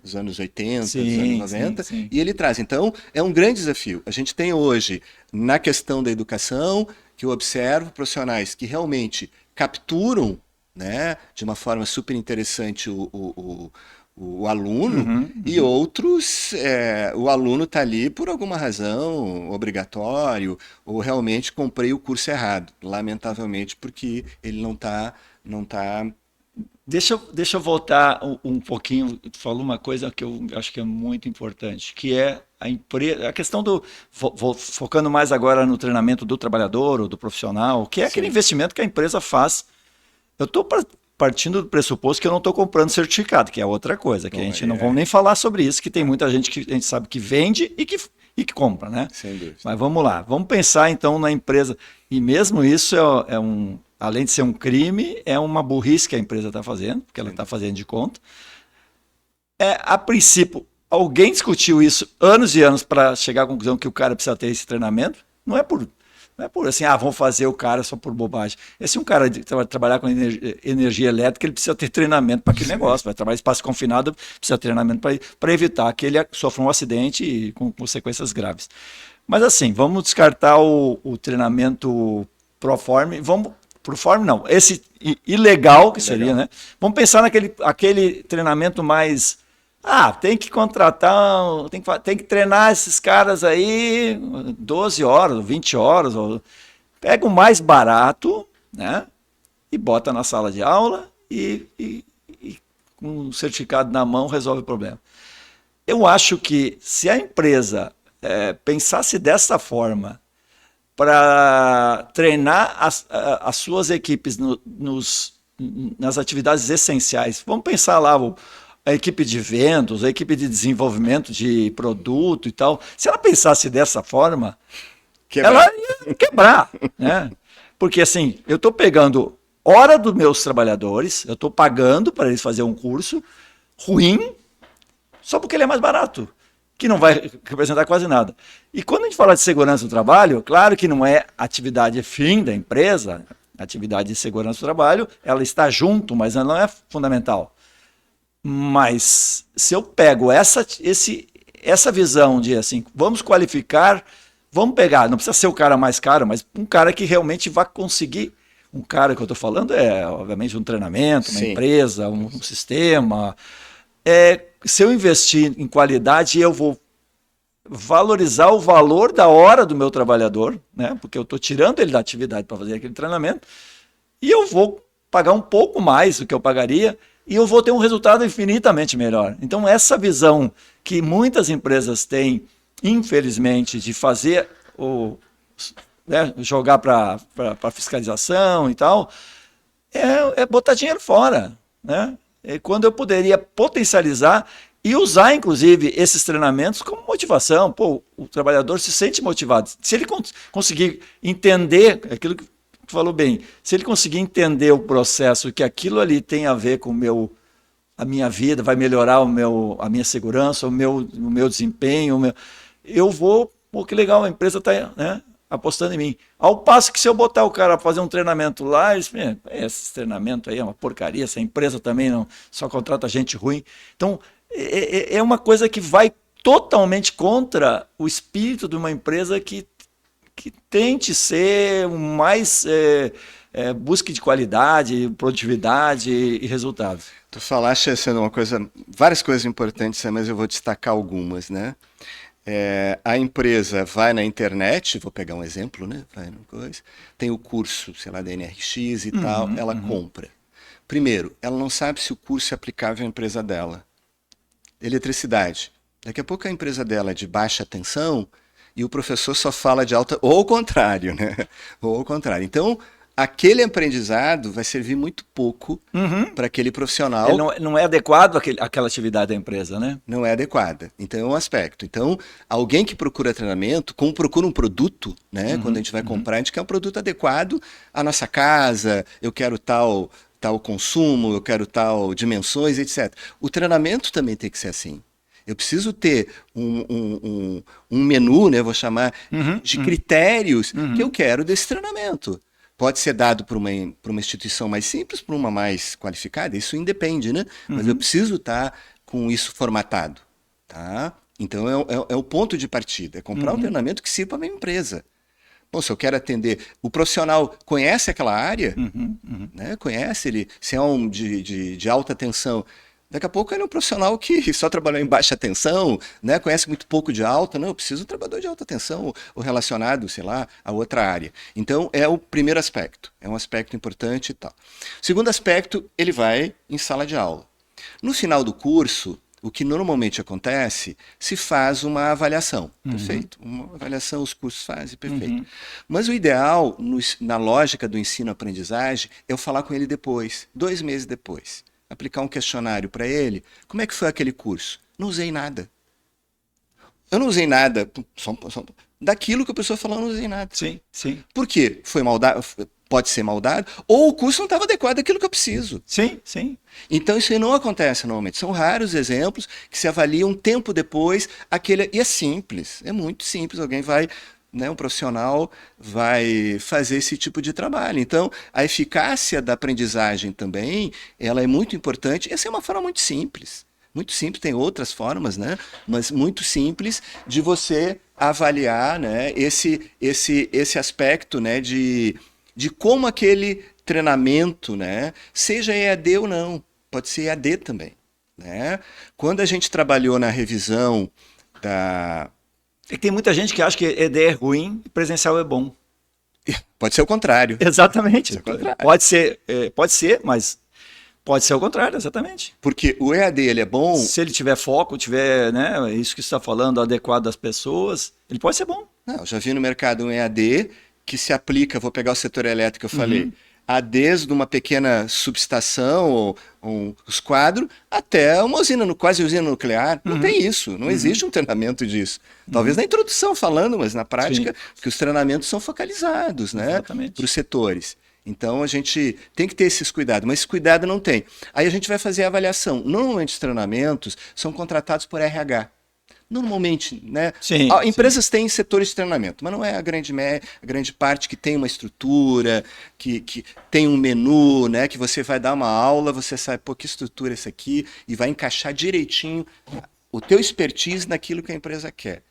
dos anos 80, dos anos 90, e ele traz. Então, é um grande desafio. A gente tem hoje, na questão da educação, que eu observo profissionais que realmente capturam, né, de uma forma super interessante o aluno, e outros, o aluno está ali por alguma razão, obrigatório, ou realmente comprei o curso errado, lamentavelmente, porque ele não está... Deixa eu voltar um pouquinho, tu falou uma coisa que eu acho que é muito importante, que é a questão do, focando mais agora no treinamento do trabalhador ou do profissional, que é aquele investimento que a empresa faz. Eu estou partindo do pressuposto que eu não estou comprando certificado, que é outra coisa, que a gente não vamos nem falar sobre isso, que tem muita gente que a gente sabe que vende e que compra, né? Sem dúvida. Mas vamos lá, vamos pensar então na empresa, e mesmo isso além de ser um crime, é uma burrice que a empresa está fazendo, porque ela está fazendo de conta. A princípio, alguém discutiu isso anos e anos para chegar à conclusão que o cara precisa ter esse treinamento. Não é por assim, vamos fazer o cara só por bobagem. Se um cara trabalhar com energia elétrica, ele precisa ter treinamento para aquele negócio. Vai trabalhar em espaço confinado, precisa ter treinamento para evitar que ele sofra um acidente e com consequências graves. Mas assim, vamos descartar o treinamento proforme, proforme não, esse ilegal que seria, né? Vamos pensar aquele treinamento mais... tem que contratar, tem que treinar esses caras aí 12 horas, 20 horas. Pega o mais barato, né? E bota na sala de aula e com um certificado na mão resolve o problema. Eu acho que se a empresa pensasse dessa forma para treinar as suas equipes nas atividades essenciais, vamos pensar lá a equipe de vendas, a equipe de desenvolvimento de produto e tal, se ela pensasse dessa forma, ela ia quebrar, né? Porque assim, eu estou pegando hora dos meus trabalhadores, eu estou pagando para eles fazerem um curso ruim, só porque ele é mais barato, que não vai representar quase nada. E quando a gente fala de segurança do trabalho, claro que não é atividade fim da empresa, a atividade de segurança do trabalho, ela está junto, mas ela não é fundamental. Mas se eu pego essa visão de assim, vamos qualificar, vamos pegar, não precisa ser o cara mais caro, mas um cara que realmente vai conseguir, um cara que eu estou falando obviamente um treinamento, uma empresa, um sistema. Se eu investir em qualidade, eu vou valorizar o valor da hora do meu trabalhador, né? Porque eu estou tirando ele da atividade para fazer aquele treinamento, e eu vou pagar um pouco mais do que eu pagaria, e eu vou ter um resultado infinitamente melhor. Então, essa visão que muitas empresas têm, infelizmente, de fazer jogar para fiscalização e tal, é botar dinheiro fora, né? Quando eu poderia potencializar e usar, inclusive, esses treinamentos como motivação. O trabalhador se sente motivado. Se ele conseguir entender aquilo que tu falou bem, se ele conseguir entender o processo, que aquilo ali tem a ver com a minha vida, vai melhorar a minha segurança, o meu desempenho, eu vou, pô, que legal, a empresa está, né, apostando em mim. Ao passo que se eu botar o cara a fazer um treinamento lá, eles, esse treinamento aí é uma porcaria, essa empresa também não, só contrata gente ruim. Então, é uma coisa que vai totalmente contra o espírito de uma empresa que tente ser o mais busque de qualidade, produtividade e resultados. Tu falaste sendo várias coisas importantes, mas eu vou destacar algumas, né? A empresa vai na internet, vou pegar um exemplo, né? Tem o curso, sei lá, da NRX e tal, ela compra. Primeiro, ela não sabe se o curso é aplicável à empresa dela. Eletricidade. Daqui a pouco a empresa dela é de baixa tensão e o professor só fala de alta, ou o contrário, né? Ou o contrário. Então, aquele aprendizado vai servir muito pouco para aquele profissional. Ele não é adequado àquela atividade da empresa, né? Não é adequada. Então, é um aspecto. Então, alguém que procura treinamento, como procura um produto, né? Quando a gente vai comprar, a gente quer um produto adequado à nossa casa, eu quero tal consumo, eu quero tal dimensões, etc. O treinamento também tem que ser assim. Eu preciso ter um menu, né, vou chamar, de critérios que eu quero desse treinamento. Pode ser dado por uma instituição mais simples, por uma mais qualificada, isso independe, né? Mas eu preciso estar com isso formatado. Tá? Então é o ponto de partida, é comprar um treinamento que sirva para a minha empresa. Bom, se eu quero atender, o profissional conhece aquela área, né? Conhece ele, se é um de alta tensão. Daqui a pouco ele é um profissional que só trabalhou em baixa tensão, né? Conhece muito pouco de alta. Não, eu preciso de um trabalhador de alta tensão ou relacionado, sei lá, a outra área. Então, é o primeiro aspecto. É um aspecto importante e tal. Segundo aspecto, ele vai em sala de aula. No final do curso, o que normalmente acontece, se faz uma avaliação. Perfeito. Uma avaliação os cursos fazem, perfeito. Mas o ideal, na lógica do ensino-aprendizagem, é eu falar com ele depois, 2 meses depois. Aplicar um questionário para ele. Como é que foi aquele curso? Não usei nada. Eu não usei nada. Daquilo que a pessoa falou, eu não usei nada. Sim, sim. Por quê? Foi maldade? Pode ser maldade. Ou o curso não estava adequado àquilo que eu preciso. Sim, sim. Então isso aí não acontece normalmente. São raros exemplos que se avaliam um tempo depois. E é simples. É muito simples. Alguém vai... Né, um profissional vai fazer esse tipo de trabalho. Então, a eficácia da aprendizagem também, ela é muito importante. Essa é uma forma muito simples. Muito simples, tem outras formas, né? Mas muito simples de você avaliar, né, esse aspecto, né, de como aquele treinamento, né, seja EAD ou não. Pode ser EAD também. Né? Quando a gente trabalhou na revisão da... Tem muita gente que acha que ED é ruim e presencial é bom. Pode ser o contrário. Exatamente. Pode ser o contrário. Pode ser, mas pode ser o contrário, exatamente. Porque o EAD ele é bom... Se ele tiver foco, tiver, né, isso que você está falando, adequado às pessoas, ele pode ser bom. Não, eu já vi no mercado um EAD que se aplica, vou pegar o setor elétrico que eu falei, desde uma pequena subestação ou os quadros até uma usina, quase usina nuclear. Não tem isso, não existe um treinamento disso. Talvez na introdução falando, mas na prática, porque os treinamentos são focalizados, né, para os setores. Então a gente tem que ter esses cuidados, mas esse cuidado não tem. Aí a gente vai fazer a avaliação. Normalmente os treinamentos são contratados por RH. Normalmente, né? Empresas têm setores de treinamento, mas não é a grande parte que tem uma estrutura, que tem um menu, né? Que você vai dar uma aula, você sabe, pô, que estrutura é essa aqui, e vai encaixar direitinho o teu expertise naquilo que a empresa quer.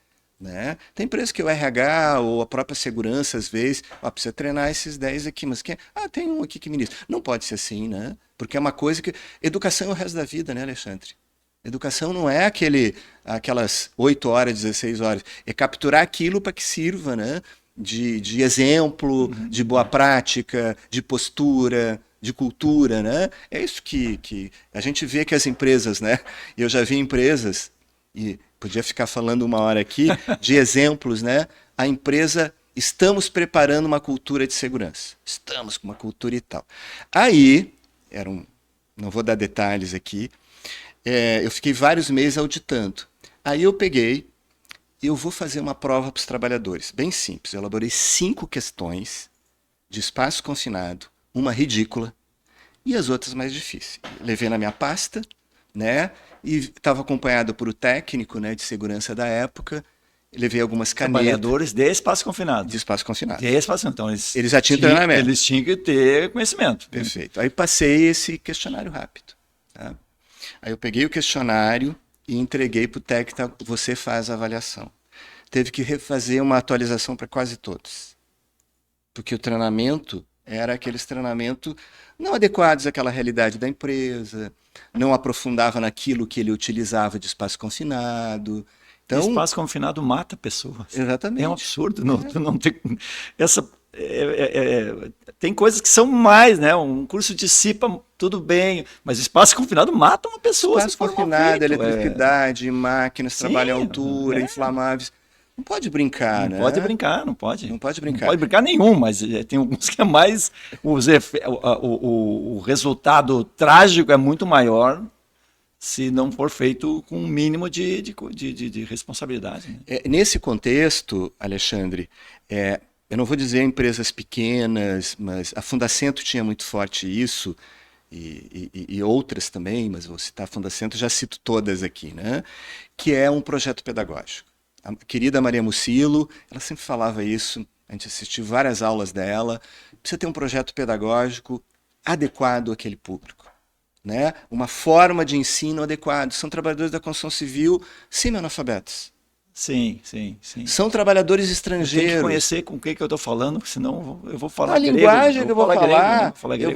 Né? Tem empresa que o RH ou a própria segurança, às vezes, precisa treinar esses 10 aqui, mas quem? Tem um aqui que ministra. Não pode ser assim, né? Porque é uma coisa que... Educação é o resto da vida, né, Alexandre? Educação não é aquelas 8 horas, 16 horas. É capturar aquilo para que sirva, né? De exemplo, de boa prática, de postura, de cultura, né? É isso que a gente vê que as empresas, né? Eu já vi empresas, e podia ficar falando 1 hora aqui, de exemplos, né? A empresa, estamos preparando uma cultura de segurança. Estamos com uma cultura e tal. Aí, não vou dar detalhes aqui, eu fiquei vários meses auditando. Aí eu vou fazer uma prova para os trabalhadores, bem simples. Eu elaborei 5 questões de espaço confinado, uma ridícula e as outras mais difíceis. Levei na minha pasta, né? E estava acompanhado por o técnico, né, de segurança da época. Levei algumas canetas. Trabalhadores de espaço confinado. De espaço confinado. De espaço, então Eles já tinham treinamento. Eles tinham que ter conhecimento. Perfeito. Aí passei esse questionário rápido. Tá? Aí eu peguei o questionário e entreguei para o técnico, você faz a avaliação. Teve que refazer uma atualização para quase todos. Porque o treinamento era aqueles treinamentos não adequados àquela realidade da empresa, não aprofundava naquilo que ele utilizava de espaço confinado. Então, espaço confinado mata pessoas. Exatamente. É um absurdo. Não tem, tem coisas que são mais, né? Um curso dissipa tudo bem, mas espaço confinado mata uma pessoa. Espaço confinado, eletricidade, máquinas, trabalho em altura, inflamáveis. Não pode brincar, né? Não pode brincar, não pode. Não pode brincar. Não pode brincar nenhum, mas tem alguns que é mais... O resultado trágico é muito maior se não for feito com um mínimo de responsabilidade. Né? Nesse contexto, Alexandre, eu não vou dizer empresas pequenas, mas a Fundacentro tinha muito forte isso, e outras também, mas vou citar a Fundacentro, já cito todas aqui, né? Que é um projeto pedagógico. A querida Maria Mucilo, ela sempre falava isso, a gente assistiu várias aulas dela, precisa ter um projeto pedagógico adequado àquele público. Né? Uma forma de ensino adequado. São trabalhadores da construção civil semi-analfabetos. Sim. São trabalhadores estrangeiros. Tem que conhecer com o que eu estou falando, senão eu vou falar a grego. Linguagem que eu vou falar, eu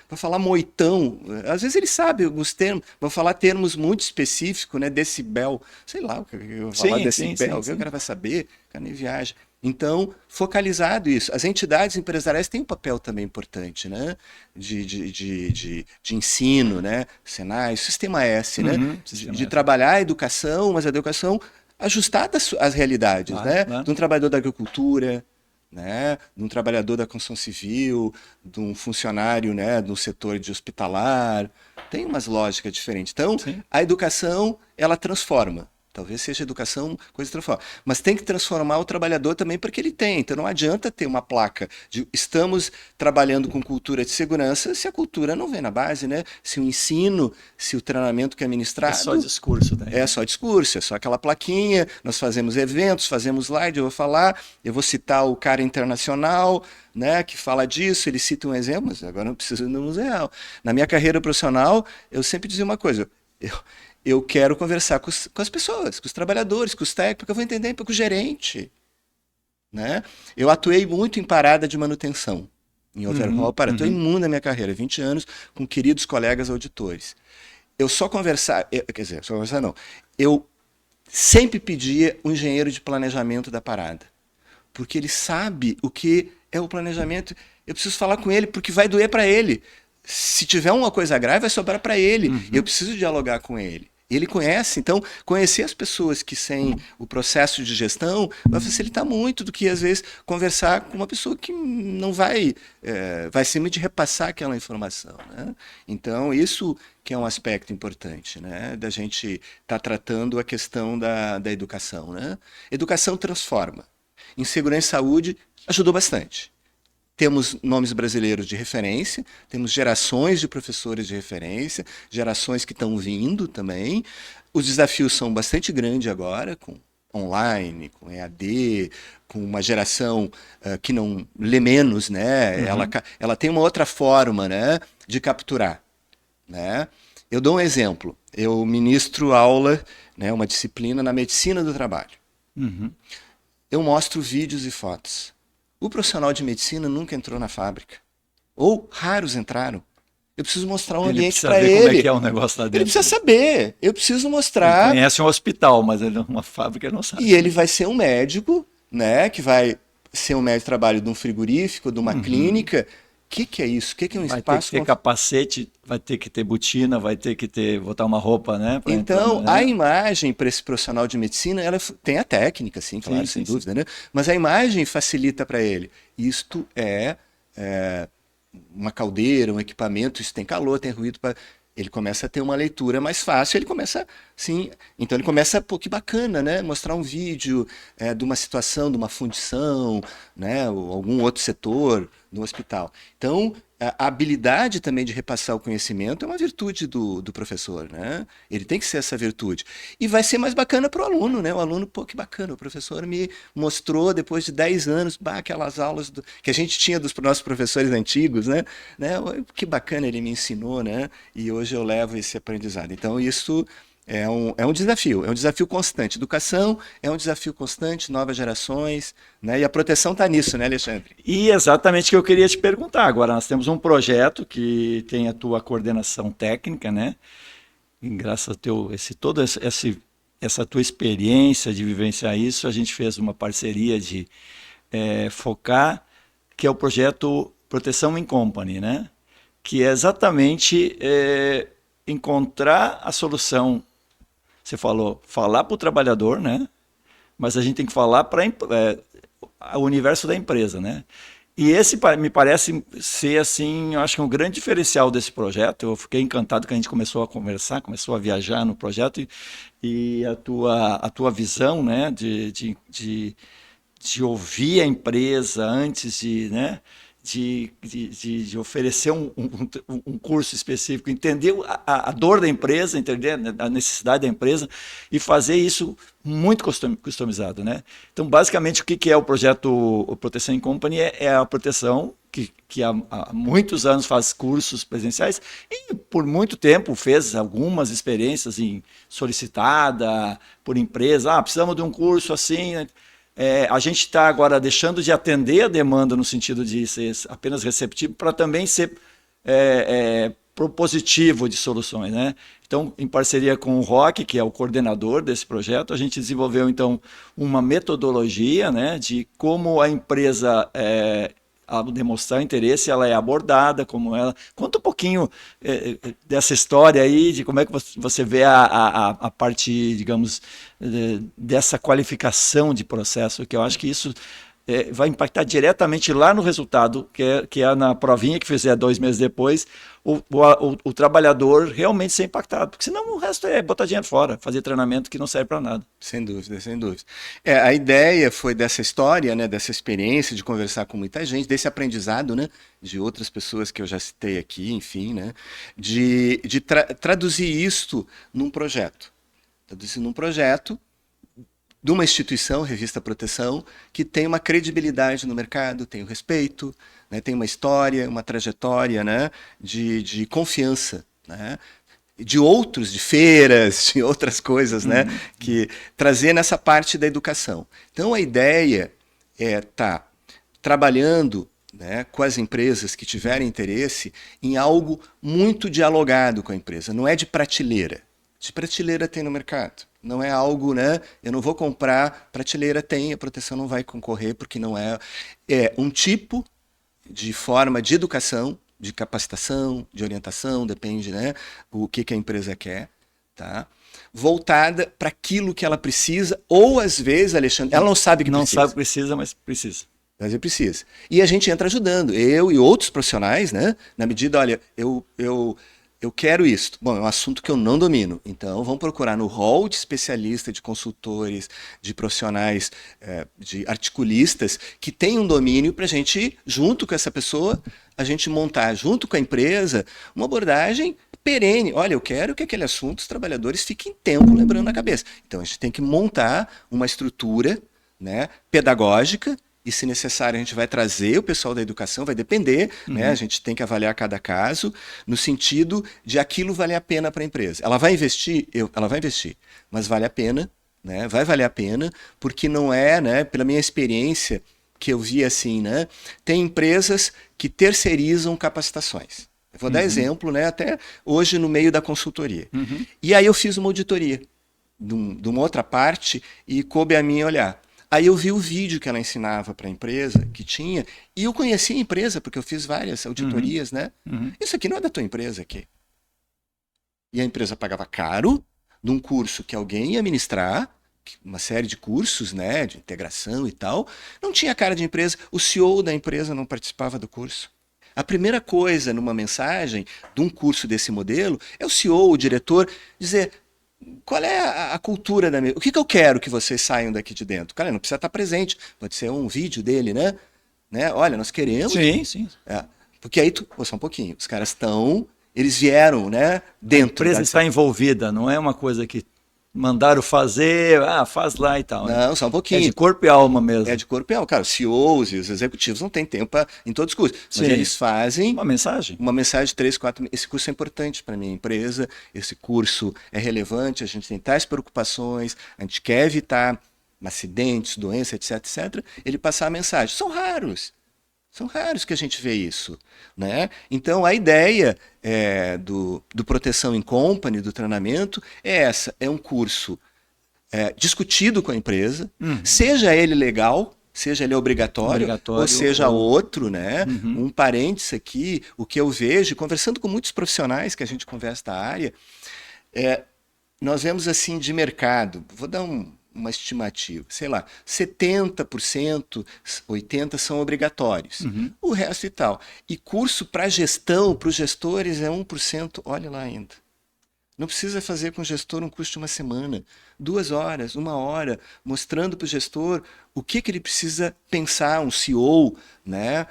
vou falar moitão. Às vezes ele sabe alguns termos, vou falar termos muito específicos, né? Decibel, sei lá o que eu vou falar, decibel, o cara vai saber, o cara nem viaja. Então, focalizado isso. As entidades empresariais têm um papel também importante, né? De ensino, né? Senai, Sistema S, né? De trabalhar a educação, mas a educação ajustada às realidades, né? De um trabalhador da agricultura, né? De um trabalhador da construção civil, de um funcionário, né? Do setor de hospitalar. Tem umas lógicas diferentes. Então, a educação, ela transforma. Talvez seja educação, coisa transforma. Mas tem que transformar o trabalhador também porque ele tem. Então não adianta ter uma placa de estamos trabalhando com cultura de segurança se a cultura não vem na base, né? Se o ensino, se o treinamento que é ministrado... É só discurso. Daí. É só discurso, é só aquela plaquinha, nós fazemos eventos, fazemos slide, eu vou falar, eu vou citar o cara internacional, né, que fala disso, ele cita um exemplo, mas agora não preciso ir no museu. Na minha carreira profissional, eu sempre dizia uma coisa, eu quero conversar com as pessoas, com os trabalhadores, com os técnicos, porque eu vou entender com o gerente. Né? Eu atuei muito em parada de manutenção, em overhaul, atuei muito na minha carreira, 20 anos, com queridos colegas auditores. Eu só conversar, eu sempre pedia o engenheiro de planejamento da parada, porque ele sabe o que é o planejamento, eu preciso falar com ele, porque vai doer para ele. Se tiver uma coisa grave, vai sobrar para ele. Eu preciso dialogar com ele. Ele conhece, então, conhecer as pessoas que sem o processo de gestão vai facilitar muito do que, às vezes, conversar com uma pessoa que não vai ser de repassar aquela informação. Né? Então, isso que é um aspecto importante, né? Da gente estar tratando a questão da educação. Né? Educação transforma. Em segurança e saúde, ajudou bastante. Temos nomes brasileiros de referência, temos gerações de professores de referência, gerações que estão vindo também. Os desafios são bastante grandes agora, com online, com EAD, com uma geração que não lê menos, né? Ela tem uma outra forma, né, de capturar. Né? Eu dou um exemplo. Eu ministro aula, né, uma disciplina na medicina do trabalho. Eu mostro vídeos e fotos. O profissional de medicina nunca entrou na fábrica. Ou raros entraram. Eu preciso mostrar um ambiente para ele. Como é que é o negócio lá dentro. Ele precisa saber. Eu preciso mostrar. Ele conhece um hospital, mas uma fábrica ele não sabe. E ele vai ser um médico, né? Que vai ser um médico de trabalho de um frigorífico, de uma clínica. O que é isso? O que é um espaço? Vai ter que ter capacete, vai ter que ter botina, vai ter que botar uma roupa, né? Então, entrar, né? A imagem para esse profissional de medicina, ela tem a técnica, sim, claro, sem dúvida, né? Mas a imagem facilita para ele. Isto é uma caldeira, um equipamento, isso tem calor, tem ruído. Ele começa a ter uma leitura mais fácil, ele começa, sim, então ele começa, pô, que bacana, né? Mostrar um vídeo de uma situação, de uma fundição, né? Ou algum outro setor no hospital. Então, a habilidade também de repassar o conhecimento é uma virtude do professor, né? Ele tem que ser essa virtude. E vai ser mais bacana para o aluno, né? O aluno, pô, que bacana, o professor me mostrou depois de 10 anos, aquelas aulas que a gente tinha dos nossos professores antigos, né? Que bacana, ele me ensinou, né? E hoje eu levo esse aprendizado. Então, isso é um desafio constante. Educação é um desafio constante, novas gerações, né? E a proteção está nisso, né, Alexandre? E exatamente o que eu queria te perguntar. Agora, nós temos um projeto que tem a tua coordenação técnica, né? E graças a essa tua experiência de vivenciar isso, a gente fez uma parceria de focar, que é o projeto Proteção in Company, né? Que é exatamente encontrar a solução. Você falou, falar para o trabalhador, né? Mas a gente tem que falar para o universo da empresa, né? E esse me parece ser, assim, eu acho que um grande diferencial desse projeto. Eu fiquei encantado que a gente começou a conversar, começou a viajar no projeto e a tua visão, né, de ouvir a empresa antes de, né, de oferecer um curso específico, entender a dor da empresa, entender a necessidade da empresa e fazer isso muito customizado, né? Então, basicamente, o que é o projeto Proteção in Company? É a proteção que há muitos anos faz cursos presenciais e por muito tempo fez algumas experiências solicitada por empresa. Precisamos de um curso assim, né? A gente está agora deixando de atender a demanda no sentido de ser apenas receptivo para também ser propositivo de soluções, né? Então, em parceria com o Roque, que é o coordenador desse projeto, a gente desenvolveu então uma metodologia, né, de como a empresa ao demonstrar interesse, ela é abordada, como ela... Conta um pouquinho dessa história aí, de como é que você vê a parte, digamos, dessa qualificação de processo, que eu acho que isso vai impactar diretamente lá no resultado, que é na provinha que fizer 2 meses depois, o trabalhador realmente ser impactado, porque senão o resto é botar dinheiro fora, fazer treinamento que não serve para nada. Sem dúvida, sem dúvida. A ideia foi dessa história, né, dessa experiência de conversar com muita gente, desse aprendizado, né, de outras pessoas que eu já citei aqui, enfim, né, de traduzir isto num projeto. Traduzir num projeto de uma instituição, Revista Proteção, que tem uma credibilidade no mercado, tem o respeito, né, tem uma história, uma trajetória, né, de confiança, né, de feiras, de outras coisas, né, que trazer nessa parte da educação. Então a ideia é estar trabalhando, né, com as empresas que tiverem interesse em algo muito dialogado com a empresa, não é de prateleira. De prateleira tem no mercado. Não é algo, né? Eu não vou comprar, prateleira tem, a proteção não vai concorrer, porque não é. É um tipo de forma de educação, de capacitação, de orientação, depende, né? O que a empresa quer, tá? Voltada para aquilo que ela precisa, ou às vezes, Alexandre, ela não sabe que precisa. Não sabe que precisa, mas precisa. Mas precisa. E a gente entra ajudando, eu e outros profissionais, né? Na medida, olha, eu quero isso. Bom, é um assunto que eu não domino. Então, vamos procurar no hall de especialistas, de consultores, de profissionais, de articulistas, que tem um domínio para a gente, junto com essa pessoa, a gente montar, junto com a empresa, uma abordagem perene. Olha, eu quero que aquele assunto os trabalhadores fiquem tempo lembrando na cabeça. Então, a gente tem que montar uma estrutura, né, pedagógica, e se necessário a gente vai trazer o pessoal da educação, vai depender, né? A gente tem que avaliar cada caso, no sentido de aquilo valer a pena para a empresa. Ela vai investir? Ela vai investir, mas vale a pena, né? Vai valer a pena, porque não é, né, pela minha experiência, que eu vi assim, né? Tem empresas que terceirizam capacitações. Eu vou dar exemplo, né? Até hoje no meio da consultoria. E aí eu fiz uma auditoria de uma outra parte e coube a mim olhar. Aí eu vi o vídeo que ela ensinava para a empresa, que tinha, e eu conheci a empresa, porque eu fiz várias auditorias, né? Isso aqui não é da tua empresa aqui. E a empresa pagava caro de um curso que alguém ia ministrar, uma série de cursos, né, de integração e tal. Não tinha cara de empresa, o CEO da empresa não participava do curso. A primeira coisa numa mensagem de um curso desse modelo é o CEO, o diretor, dizer... Qual é a cultura da mesa? O que eu quero que vocês saiam daqui de dentro? Cara, não precisa estar presente. Pode ser um vídeo dele, né? Olha, nós queremos... Sim, sim. Porque aí só um pouquinho, os caras eles vieram, né, dentro. A empresa está envolvida, não é uma coisa que mandaram fazer, faz lá e tal. Não, só um pouquinho. É de corpo e alma mesmo. É de corpo e alma. Cara, os CEOs e os executivos não têm tempo em todos os cursos. Mas eles fazem... Uma mensagem. Uma mensagem de 3, 4... Esse curso é importante para a minha empresa, esse curso é relevante, a gente tem tais preocupações, a gente quer evitar acidentes, doenças, etc, etc. Ele passar a mensagem. São raros que a gente vê isso, né? Então, a ideia do Proteção in Company, do treinamento, é essa. É um curso discutido com a empresa, seja ele legal, seja ele obrigatório ou seja outro, né? Um parênteses aqui, o que eu vejo, conversando com muitos profissionais que a gente conversa da área, nós vemos assim de mercado, vou dar uma estimativa, sei lá, 70%, 80% são obrigatórios. O resto e tal. E curso para gestão, para os gestores, é 1%, olha lá ainda. Não precisa fazer com o gestor um curso de uma semana, 2 horas, 1 hora, mostrando para o gestor o que ele precisa pensar, um CEO, né?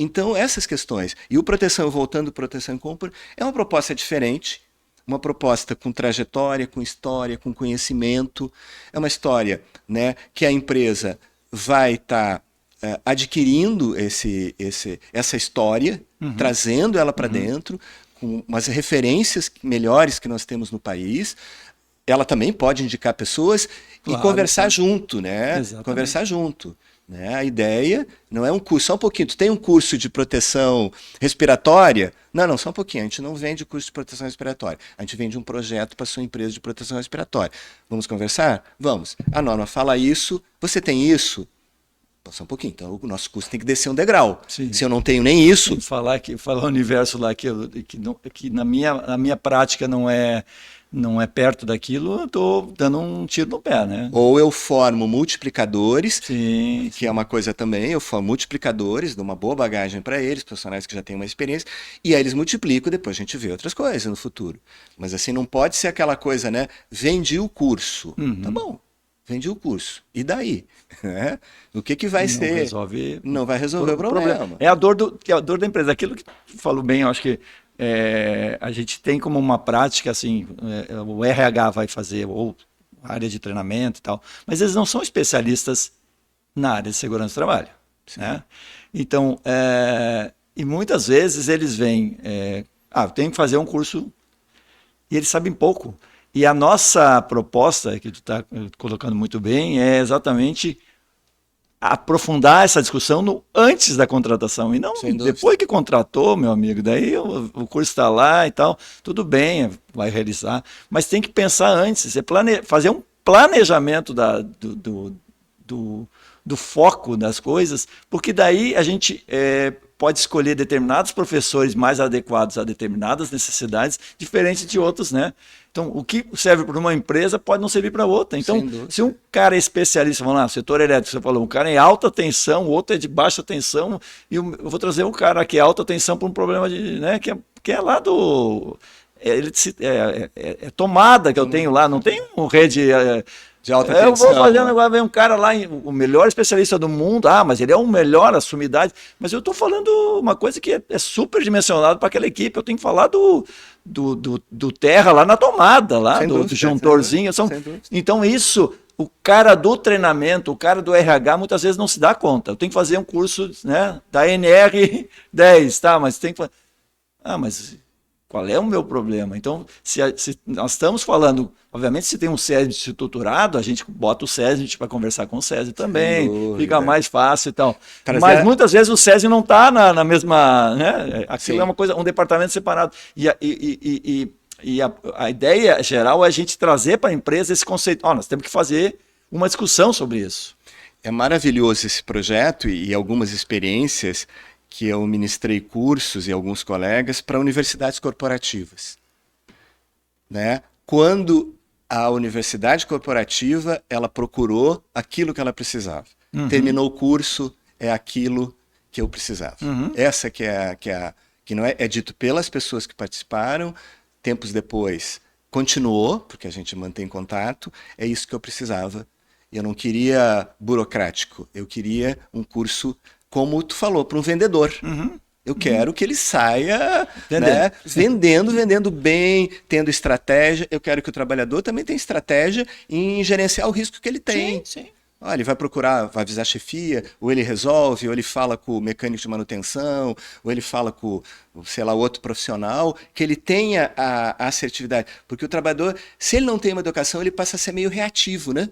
Então, essas questões. E o voltando ao Proteção in Company, é uma proposta diferente, uma proposta com trajetória, com história, com conhecimento. É uma história, né, que a empresa vai estar adquirindo essa história, trazendo ela para dentro, com umas referências melhores que nós temos no país. Ela também pode indicar pessoas e conversar junto, né? Exatamente. Conversar junto. Né? A ideia não é um curso, só um pouquinho. Tu tem um curso de proteção respiratória? Não, só um pouquinho. A gente não vende curso de proteção respiratória. A gente vende um projeto para a sua empresa de proteção respiratória. Vamos conversar? Vamos. A norma fala isso. Você tem isso? Então, só um pouquinho. Então, o nosso curso tem que descer um degrau. Sim. Se eu não tenho nem isso... Falar o universo lá que na minha prática não é perto daquilo, eu estou dando um tiro no pé, né? Ou eu formo multiplicadores, sim. Que é uma coisa também, eu formo multiplicadores, dou uma boa bagagem para eles, profissionais que já têm uma experiência, e aí eles multiplicam, depois a gente vê outras coisas no futuro. Mas assim, não pode ser aquela coisa, né? Vendi o curso. Tá bom, vendi o curso. E daí? O que vai ser? Não vai resolver o problema. É a dor da empresa. Aquilo que tu falou bem, eu acho que a gente tem como uma prática, assim, o RH vai fazer, ou área de treinamento e tal, mas eles não são especialistas na área de segurança do trabalho. Né? Então, e muitas vezes eles vêm, eu tenho que fazer um curso, e eles sabem pouco. E a nossa proposta, que tu está colocando muito bem, é exatamente aprofundar essa discussão antes da contratação, e não depois que contratou, meu amigo, daí o curso está lá e tal, tudo bem, vai realizar, mas tem que pensar antes, fazer um planejamento do foco das coisas, porque daí a gente pode escolher determinados professores mais adequados a determinadas necessidades, diferente de outros, né? Então, o que serve para uma empresa pode não servir para outra. Então, se um cara é especialista, vamos lá, setor elétrico, você falou, um cara é alta tensão, o outro é de baixa tensão, e eu vou trazer um cara que é alta tensão para um problema que é lá do... É tomada que eu tenho lá, não tem um rede... de alta tensão. Eu vou fazendo agora, vem um cara lá, o melhor especialista do mundo, mas ele é o melhor, a sumidade, mas eu estou falando uma coisa que é super dimensionado para aquela equipe, eu tenho que falar do terra lá na tomada, lá do juntorzinho. Então isso, o cara do treinamento, o cara do RH, muitas vezes não se dá conta. Eu tenho que fazer um curso, né, da NR10, tá? Mas tem que mas qual é o meu problema? Então, se nós estamos falando, obviamente, se tem um SESI estruturado, a gente bota o SESI para conversar com o SESI também, fica mais fácil e tal. Mas muitas vezes o SESI não está na mesma... Né? Aquilo é uma coisa, um departamento separado. E a ideia geral é a gente trazer para a empresa esse conceito. Nós temos que fazer uma discussão sobre isso. É maravilhoso esse projeto e algumas experiências que eu ministrei cursos e alguns colegas para universidades corporativas. Né? Quando a universidade corporativa ela procurou aquilo que ela precisava. Terminou o curso, é aquilo que eu precisava. Essa que não é dito pelas pessoas que participaram, tempos depois continuou, porque a gente mantém contato, é isso que eu precisava. Eu não queria burocrático, eu queria um curso, como tu falou, para um vendedor. Eu quero que ele saia, Entendeu? né, vendendo bem, tendo estratégia. Eu quero que o trabalhador também tenha estratégia em gerenciar o risco que ele tem. Sim. Olha, ele vai procurar, vai avisar a chefia, ou ele resolve, ou ele fala com o mecânico de manutenção, ou ele fala com, sei lá, outro profissional, que ele tenha a assertividade. Porque o trabalhador, se ele não tem uma educação, ele passa a ser meio reativo, né?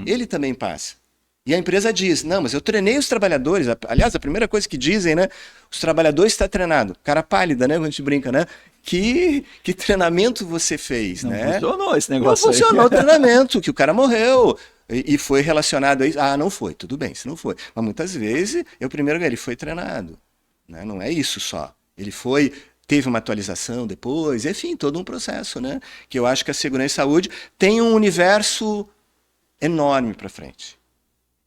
Ele também passa. E a empresa diz, não, mas eu treinei os trabalhadores. Aliás, a primeira coisa que dizem, né? Os trabalhadores estão treinados. Cara pálida, né? Quando a gente brinca, né? Que treinamento você fez, Não né? funcionou esse negócio Não funcionou aí. o treinamento, que o cara morreu. E foi relacionado a isso. Ah, não foi, tudo bem, se não foi. Mas muitas vezes, ele foi treinado. Né? Não é isso só. Ele teve uma atualização depois, enfim, todo um processo, né? Que eu acho que a segurança e saúde tem um universo enorme para frente.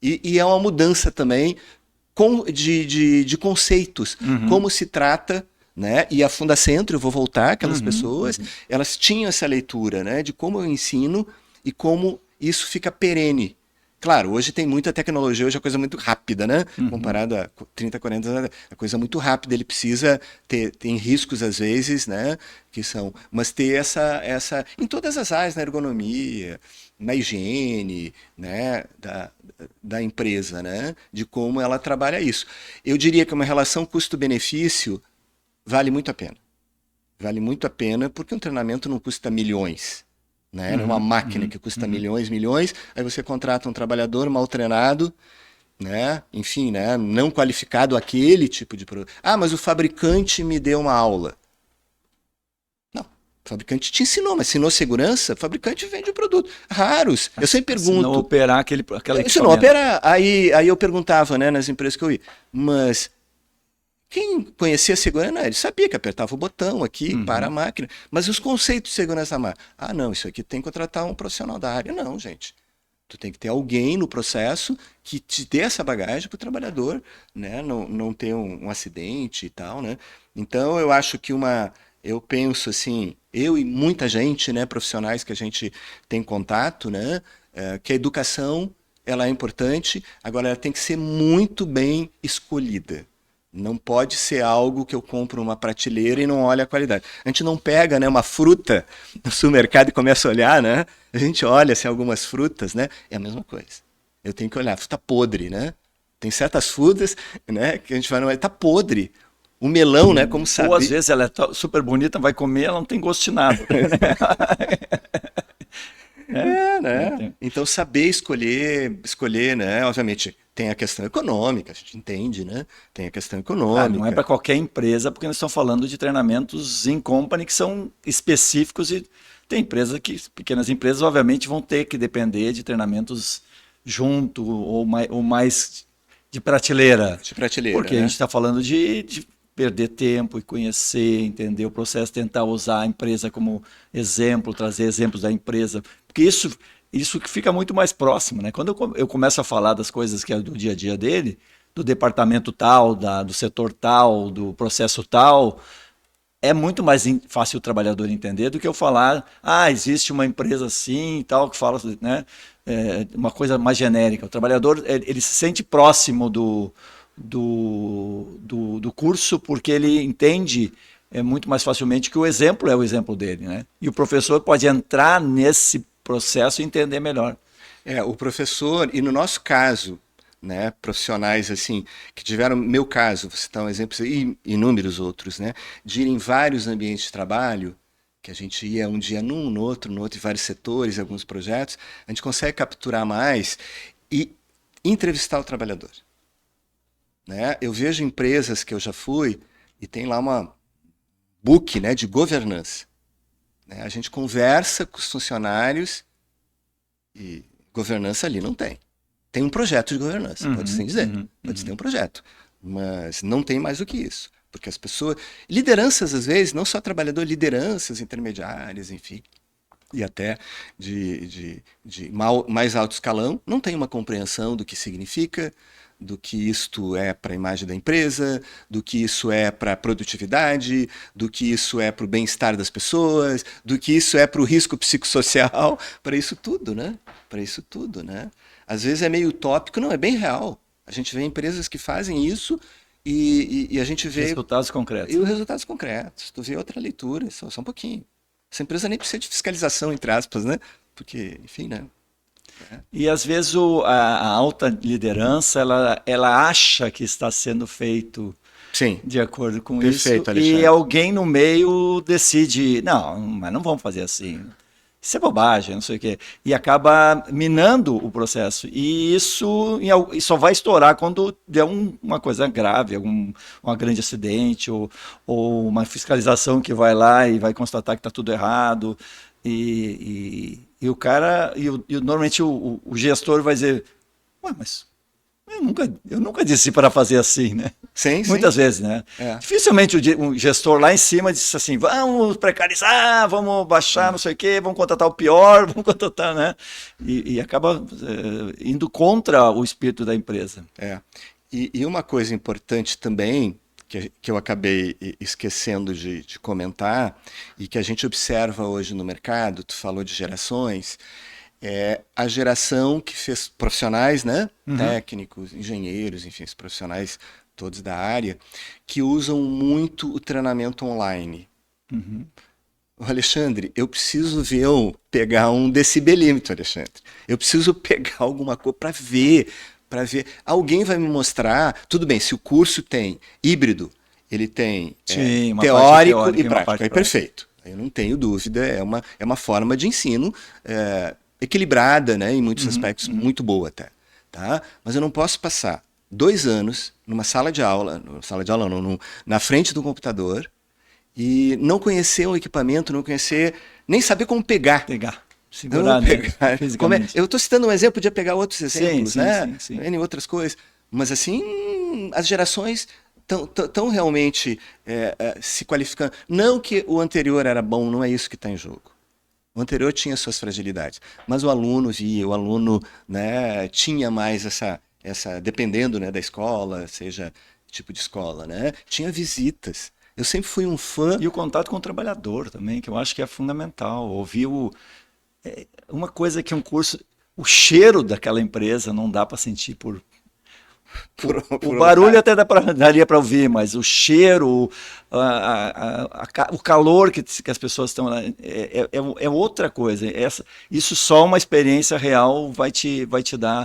E é uma mudança também de conceitos, como se trata, né? E a Fundacentro, eu vou voltar, aquelas pessoas, elas tinham essa leitura, né? De como eu ensino e como isso fica perene. Claro, hoje tem muita tecnologia, hoje é coisa muito rápida, né? Comparado a 30, 40 anos, é coisa muito rápida, ele precisa tem riscos às vezes, né? Mas ter essa em todas as áreas, na ergonomia, na higiene, né? Da empresa, né? De como ela trabalha isso. Eu diria que uma relação custo-benefício vale muito a pena. Vale muito a pena porque um treinamento não custa milhões. Né? Não é uma máquina que custa milhões, aí você contrata um trabalhador mal treinado, né? Enfim, né? Não qualificado aquele tipo de produto. Ah, mas o fabricante me deu uma aula. Não, o fabricante te ensinou, mas ensinou segurança, o fabricante vende o produto. Raros. Eu sempre pergunto. Se não operar aquela Se não operar, aí eu perguntava, né, nas empresas que eu ia, mas quem conhecia a segurança, ele sabia que apertava o botão aqui para a máquina. Mas os conceitos de segurança da máquina? Ah, não, isso aqui tem que contratar um profissional da área. Não, gente. Tu tem que ter alguém no processo que te dê essa bagagem para o trabalhador, né? Não ter um acidente e tal, né? Então, eu acho que eu penso assim, eu e muita gente, né, profissionais que a gente tem contato, né, que a educação, ela é importante, agora ela tem que ser muito bem escolhida. Não pode ser algo que eu compro numa prateleira e não olho a qualidade. A gente não pega, né, uma fruta no supermercado e começa a olhar, né? A gente olha assim, algumas frutas, né? É a mesma coisa. Eu tenho que olhar, fruta podre, né? Tem certas frutas, né, que a gente vai, tá podre. O melão, né, como saber. Ou às vezes ela é super bonita, vai comer, ela não tem gosto de nada. Né? Então saber escolher, né? Obviamente tem a questão econômica, a gente entende, né? Tem a questão econômica. Não é para qualquer empresa, porque nós estamos falando de treinamentos in company que são específicos e tem pequenas empresas, obviamente, vão ter que depender de treinamentos junto ou mais de prateleira. De prateleira, porque a gente está falando de perder tempo e conhecer, entender o processo, tentar usar a empresa como exemplo, trazer exemplos da empresa, porque isso que fica muito mais próximo, né? Quando eu começo a falar das coisas que é do dia a dia dele, do departamento tal, do setor tal, do processo tal, é muito mais fácil o trabalhador entender do que eu falar, existe uma empresa assim e tal, que fala, né? Uma coisa mais genérica. O trabalhador, ele se sente próximo do curso porque ele entende muito mais facilmente que o exemplo é o exemplo dele, né? E o professor pode entrar nesse processo e entender melhor. O professor, e no nosso caso, né, profissionais assim, que tiveram, meu caso, vou citar um exemplo, e inúmeros outros, né, de ir em vários ambientes de trabalho, que a gente ia um dia no outro, em vários setores, alguns projetos, a gente consegue capturar mais e entrevistar o trabalhador. Né? Eu vejo empresas que eu já fui e tem lá uma book, né, de governança. Né? A gente conversa com os funcionários e governança ali não tem. Tem um projeto de governança, pode assim dizer. Pode ter um projeto. Mas não tem mais do que isso. Porque as pessoas... Lideranças, às vezes, não só trabalhador, lideranças intermediárias, enfim, e até de mais alto escalão, não tem uma compreensão do que significa, do que isto é para a imagem da empresa, do que isso é para a produtividade, do que isso é para o bem-estar das pessoas, do que isso é para o risco psicossocial, para isso tudo, né? Para isso tudo, né? Às vezes é meio utópico, não, é bem real. A gente vê empresas que fazem isso E a gente vê... Resultados concretos. E os resultados concretos. Tu vê outra leitura, só um pouquinho. Essa empresa nem precisa de fiscalização, entre aspas, né? Porque, enfim, né? E às vezes a alta liderança, ela acha que está sendo feito Sim. de acordo com Perfeito, isso, Alexandre. e alguém no meio decide, não, mas não vamos fazer assim. Isso é bobagem, não sei o quê. E acaba minando o processo. E isso só vai estourar quando der uma coisa grave, um grande acidente, ou uma fiscalização que vai lá e vai constatar que está tudo errado. E o cara, normalmente o gestor vai dizer, ué, mas eu nunca disse para fazer assim, né? Sim, Muitas vezes, né? É. Dificilmente o gestor lá em cima disse assim, vamos precarizar, vamos baixar não sei o quê, vamos contratar o pior, vamos contratar, né? E acaba indo contra o espírito da empresa. E uma coisa importante também, que eu acabei esquecendo de comentar, e que a gente observa hoje no mercado, tu falou de gerações, é a geração que fez profissionais, né? Técnicos, engenheiros, enfim, os profissionais todos da área, que usam muito o treinamento online. O Alexandre, eu preciso ver pegar um decibelímetro, Alexandre. Eu preciso pegar alguma coisa para ver. Alguém vai me mostrar, tudo bem, se o curso tem híbrido, ele tem teórico e prático, aí perfeito. Eu não tenho dúvida, é uma forma de ensino equilibrada, né, em muitos aspectos, muito boa até. Tá? Mas eu não posso passar 2 anos numa sala de aula não, na frente do computador e não conhecer o equipamento, não conhecer, nem saber como pegar. Segurar, pegar. Eu estou citando um exemplo, podia pegar outros exemplos, né? Sim. Em outras coisas. Mas assim, as gerações estão realmente se qualificando. Não que o anterior era bom, não é isso que está em jogo. O anterior tinha suas fragilidades, mas o aluno via, o aluno, né, tinha mais essa dependendo, né, da escola, seja tipo de escola, né, tinha visitas. Eu sempre fui um fã. E o contato com o trabalhador também, que eu acho que é fundamental. Ouvir uma coisa que um curso, o cheiro daquela empresa não dá para sentir o barulho até daria para ouvir, mas o cheiro, o calor que as pessoas estão lá, é outra coisa. Isso só uma experiência real vai te dar.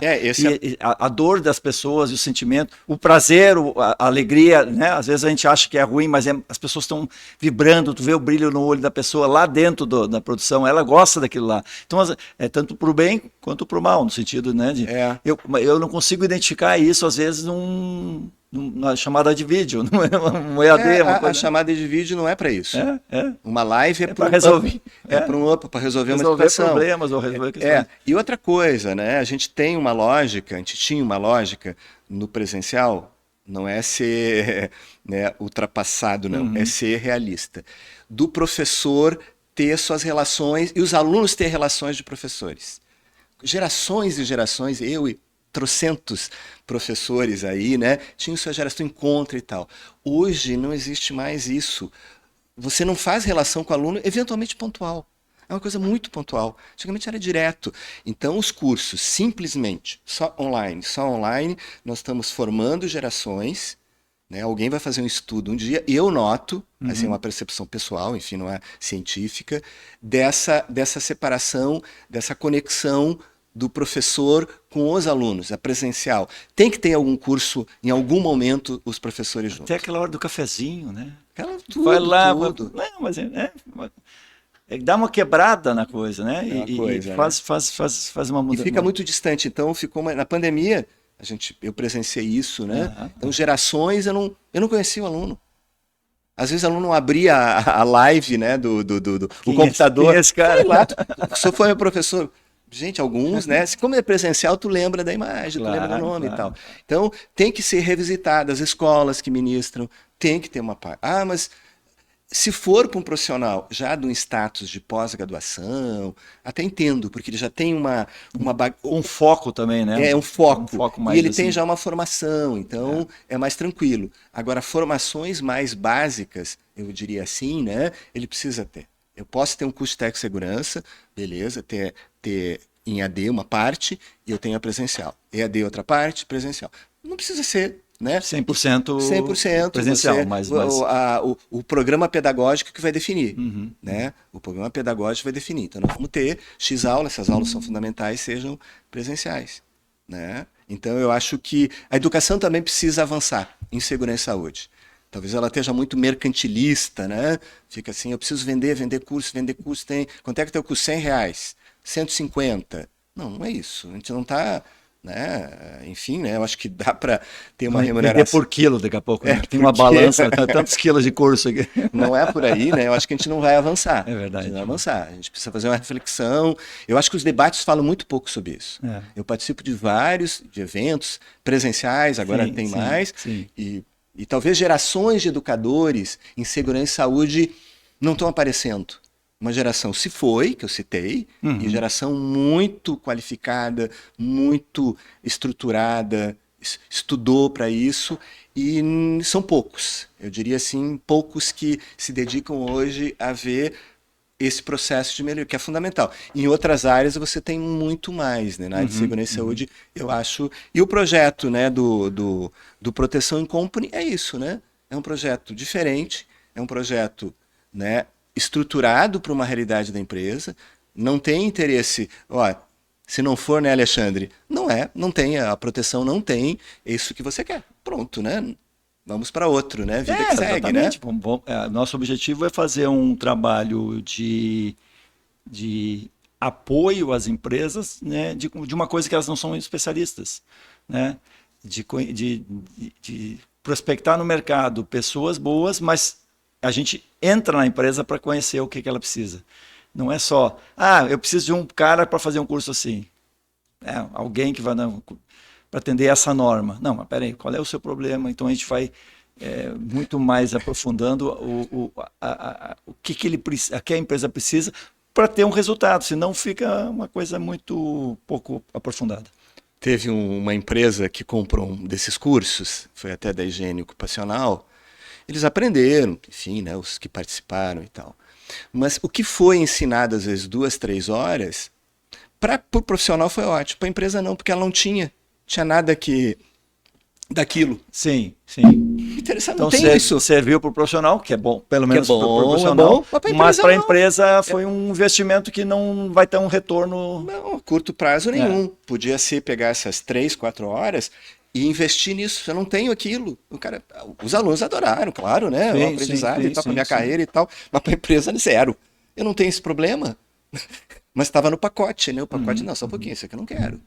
A dor das pessoas, o sentimento, o prazer, a alegria, né? Às vezes a gente acha que é ruim, mas as pessoas estão vibrando, tu vê o brilho no olho da pessoa lá dentro da produção, ela gosta daquilo lá. Então, é tanto para o bem quanto para o mal, no sentido, né? Eu não consigo identificar isso, às vezes, numa chamada de vídeo, no EAD. A chamada de vídeo não é para isso. Uma live é para resolver. Para resolver uma situação. Problemas ou resolver questões. E outra coisa, né? A gente tinha uma lógica no presencial, não é ser, né, ultrapassado, não, é ser realista. Do professor ter suas relações e os alunos ter relações de professores. Gerações e gerações, eu e trocentos professores aí, né, tinham sua geração encontro e tal. Hoje não existe mais isso. Você não faz relação com o aluno, eventualmente pontual. É uma coisa muito pontual. Antigamente era direto. Então, os cursos, simplesmente, só online, nós estamos formando gerações, né? Alguém vai fazer um estudo um dia, e eu noto, assim, uma percepção pessoal, enfim, não é científica, dessa separação, dessa conexão do professor com os alunos, a presencial. Tem que ter algum curso, em algum momento, os professores juntos. Até aquela hora do cafezinho, né? Vai lá, tudo. Não, mas dá uma quebrada na coisa, né? Faz uma mudança. E fica muito distante. Então, na pandemia, eu presenciei isso, né? Então, gerações, eu não conhecia o aluno. Às vezes o aluno abria a live, né, do computador. Quem é esse cara? Só foi meu professor. Gente, alguns, né? Como é presencial, tu lembra da imagem, tu lembra do nome e tal. Então, tem que ser revisitado. As escolas que ministram, tem que ter uma parte. Mas se for para um profissional já de um status de pós-graduação, até entendo, porque ele já tem um foco também, né? Um foco. Um foco mais e ele assim. tem já uma formação, então é mais tranquilo. Agora, formações mais básicas, eu diria assim, né? Ele precisa ter. Eu posso ter um curso de técnico de segurança, beleza, ter em AD uma parte, e eu tenho a presencial. EAD outra parte, presencial. Não precisa ser né? 100%, 100% presencial, você, mas... o programa pedagógico que vai definir, Uhum. né? O programa pedagógico vai definir. Então, nós vamos ter X aulas, essas aulas são fundamentais, sejam presenciais, né? Então, eu acho que a educação também precisa avançar em segurança e saúde. Talvez ela esteja muito mercantilista, né? Fica assim, eu preciso vender curso, tem... Quanto é que tem o curso? R$100, 150. Não é isso. A gente não está... Né? Enfim, né? Eu acho que dá para ter uma remuneração. Vender por quilo daqui a pouco, né? Tem uma porque balança, tantos quilos de curso aqui. não é por aí, né? Eu acho que a gente não vai avançar. É verdade. A gente não vai avançar. A gente precisa fazer uma reflexão. Eu acho que os debates falam muito pouco sobre isso. É. Eu participo de vários eventos presenciais, agora Sim, tem sim, mais. sim. E talvez gerações de educadores em segurança e saúde não estão aparecendo. Uma geração se foi, que eu citei, e geração muito qualificada, muito estruturada, estudou para isso, e são poucos. Eu diria assim, poucos que se dedicam hoje a ver esse processo de melhoria, que é fundamental. Em outras áreas você tem muito mais, né? Na área de segurança e saúde, eu acho. E o projeto, né, do Proteção in Company é isso, né? É um projeto diferente, é um projeto, né, estruturado para uma realidade da empresa, não tem interesse, ó, se não for, né, Alexandre? Não tem, a proteção não tem isso que você quer. Pronto, né? Vamos para outro, né? Vida que segue, né? Nosso objetivo é fazer um trabalho de apoio às empresas, né, de uma coisa que elas não são especialistas, né? De prospectar no mercado pessoas boas, mas a gente entra na empresa para conhecer o que ela precisa. Não é só, eu preciso de um cara para fazer um curso assim. Alguém que vai para atender essa norma. Não, mas peraí, qual é o seu problema? Então a gente vai muito mais aprofundando o que a empresa precisa para ter um resultado, senão fica uma coisa muito pouco aprofundada. Teve uma empresa que comprou um desses cursos, foi até da higiene ocupacional. Eles aprenderam, enfim, né, os que participaram e tal. Mas o que foi ensinado, às vezes, 2, 3 horas, para o profissional foi ótimo. Para a empresa não, porque ela não tinha nada daquilo. Sim, sim. Interessante, então não tem isso. Serviu para o profissional, que é bom, pelo menos para o profissional, mas para a empresa foi um investimento que não vai ter um retorno... Não, a curto prazo nenhum. Podia ser pegar essas 3, 4 horas... e investir nisso. Eu não tenho aquilo. Os alunos adoraram, claro, né? O aprendizado e tal, para minha carreira e tal, mas para a empresa zero. Eu não tenho esse problema. Mas estava no pacote, né? O pacote, não, só um pouquinho, isso aqui eu não quero.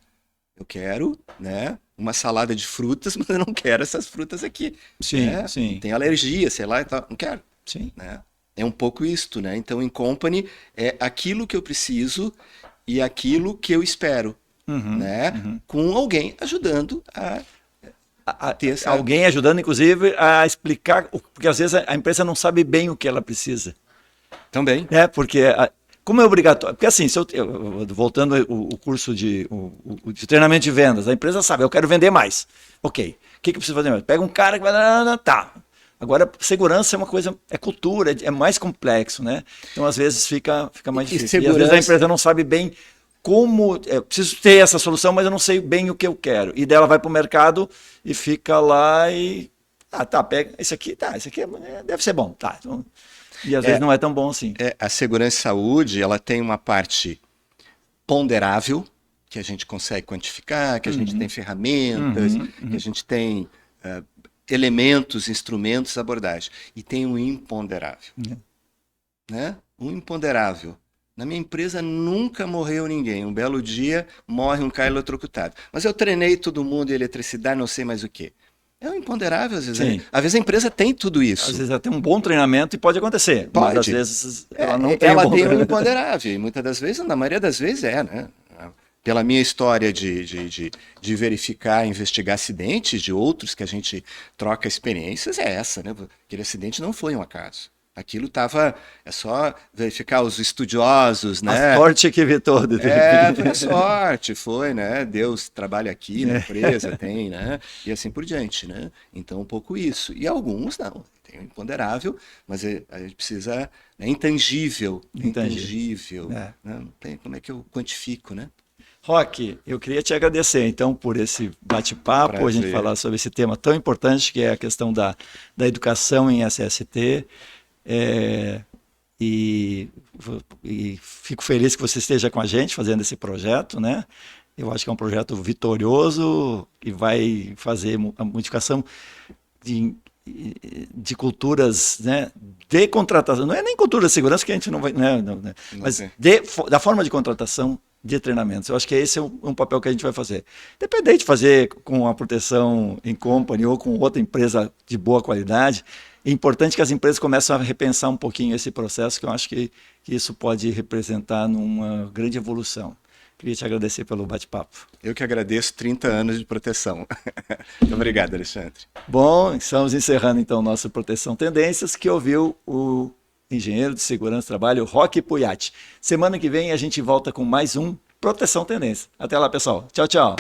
Eu quero, né, uma salada de frutas, mas eu não quero essas frutas aqui. Sim, né? sim. Tem alergia, sei lá e tal. Não quero. Sim. Né? É um pouco isto, né? Então, in company é aquilo que eu preciso e aquilo que eu espero. Né? Com alguém ajudando a ter essa... Alguém ajudando, inclusive, a explicar, porque às vezes a empresa não sabe bem o que ela precisa. Também. Porque, como é obrigatório, porque assim, voltando o curso de treinamento de vendas, a empresa sabe, eu quero vender mais. Ok, o que eu preciso fazer mais? Pega um cara que vai... Tá. Agora, segurança é uma coisa, é cultura, é mais complexo, né? Então, às vezes, fica mais difícil. E às vezes a empresa não sabe bem como, eu preciso ter essa solução, mas eu não sei bem o que eu quero. E dela vai para o mercado e fica lá e... pega esse aqui, deve ser bom. Tá, então, e às vezes não é tão bom assim. A segurança e saúde, ela tem uma parte ponderável, que a gente consegue quantificar, que a gente tem ferramentas, que a gente tem elementos, instrumentos, abordagem. E tem um imponderável. Né? Um imponderável. Na minha empresa nunca morreu ninguém. Um belo dia morre um cara eletrocutado. Mas eu treinei todo mundo em eletricidade, não sei mais o quê. É um imponderável, às vezes. Às vezes a empresa tem tudo isso. Às vezes ela tem um bom treinamento e pode acontecer. Pode. Mas às vezes ela não tem ela tem um imponderável. E muitas das vezes, na maioria das vezes né? Pela minha história de verificar, investigar acidentes de outros que a gente troca experiências, é essa, né? Aquele acidente não foi um acaso. Aquilo estava... É só verificar os estudiosos, né? A sorte que evitou. Foi a sorte, foi, né? Deus trabalha aqui na empresa, tem, né? E assim por diante, né? Então, um pouco isso. E alguns, não. Tem o imponderável, mas a gente precisa... É intangível. Intangível. Né? Não tem, como é que eu quantifico, né? Roque, eu queria te agradecer, então, por esse bate-papo, a gente Prazer. falar sobre esse tema tão importante, que é a questão da educação em SST. É, e, e fico feliz que você esteja com a gente fazendo esse projeto, né? Eu acho que é um projeto vitorioso que vai fazer a modificação de, de culturas, né, de contratação. Não é nem cultura de segurança que a gente não vai, né, mas da forma de contratação de treinamentos. Eu acho que esse é um papel que a gente vai fazer. Independente de fazer com a proteção em company ou com outra empresa de boa qualidade, é importante que as empresas comecem a repensar um pouquinho esse processo, que eu acho que isso pode representar numa grande evolução. Queria te agradecer pelo bate-papo. Eu que agradeço 30 anos de proteção. Muito obrigado, Alexandre. Bom, estamos encerrando então nossa Proteção Tendências, que ouviu o engenheiro de segurança do trabalho, Roque Pujatti. Semana que vem a gente volta com mais um Proteção Tendência. Até lá, pessoal. Tchau, tchau.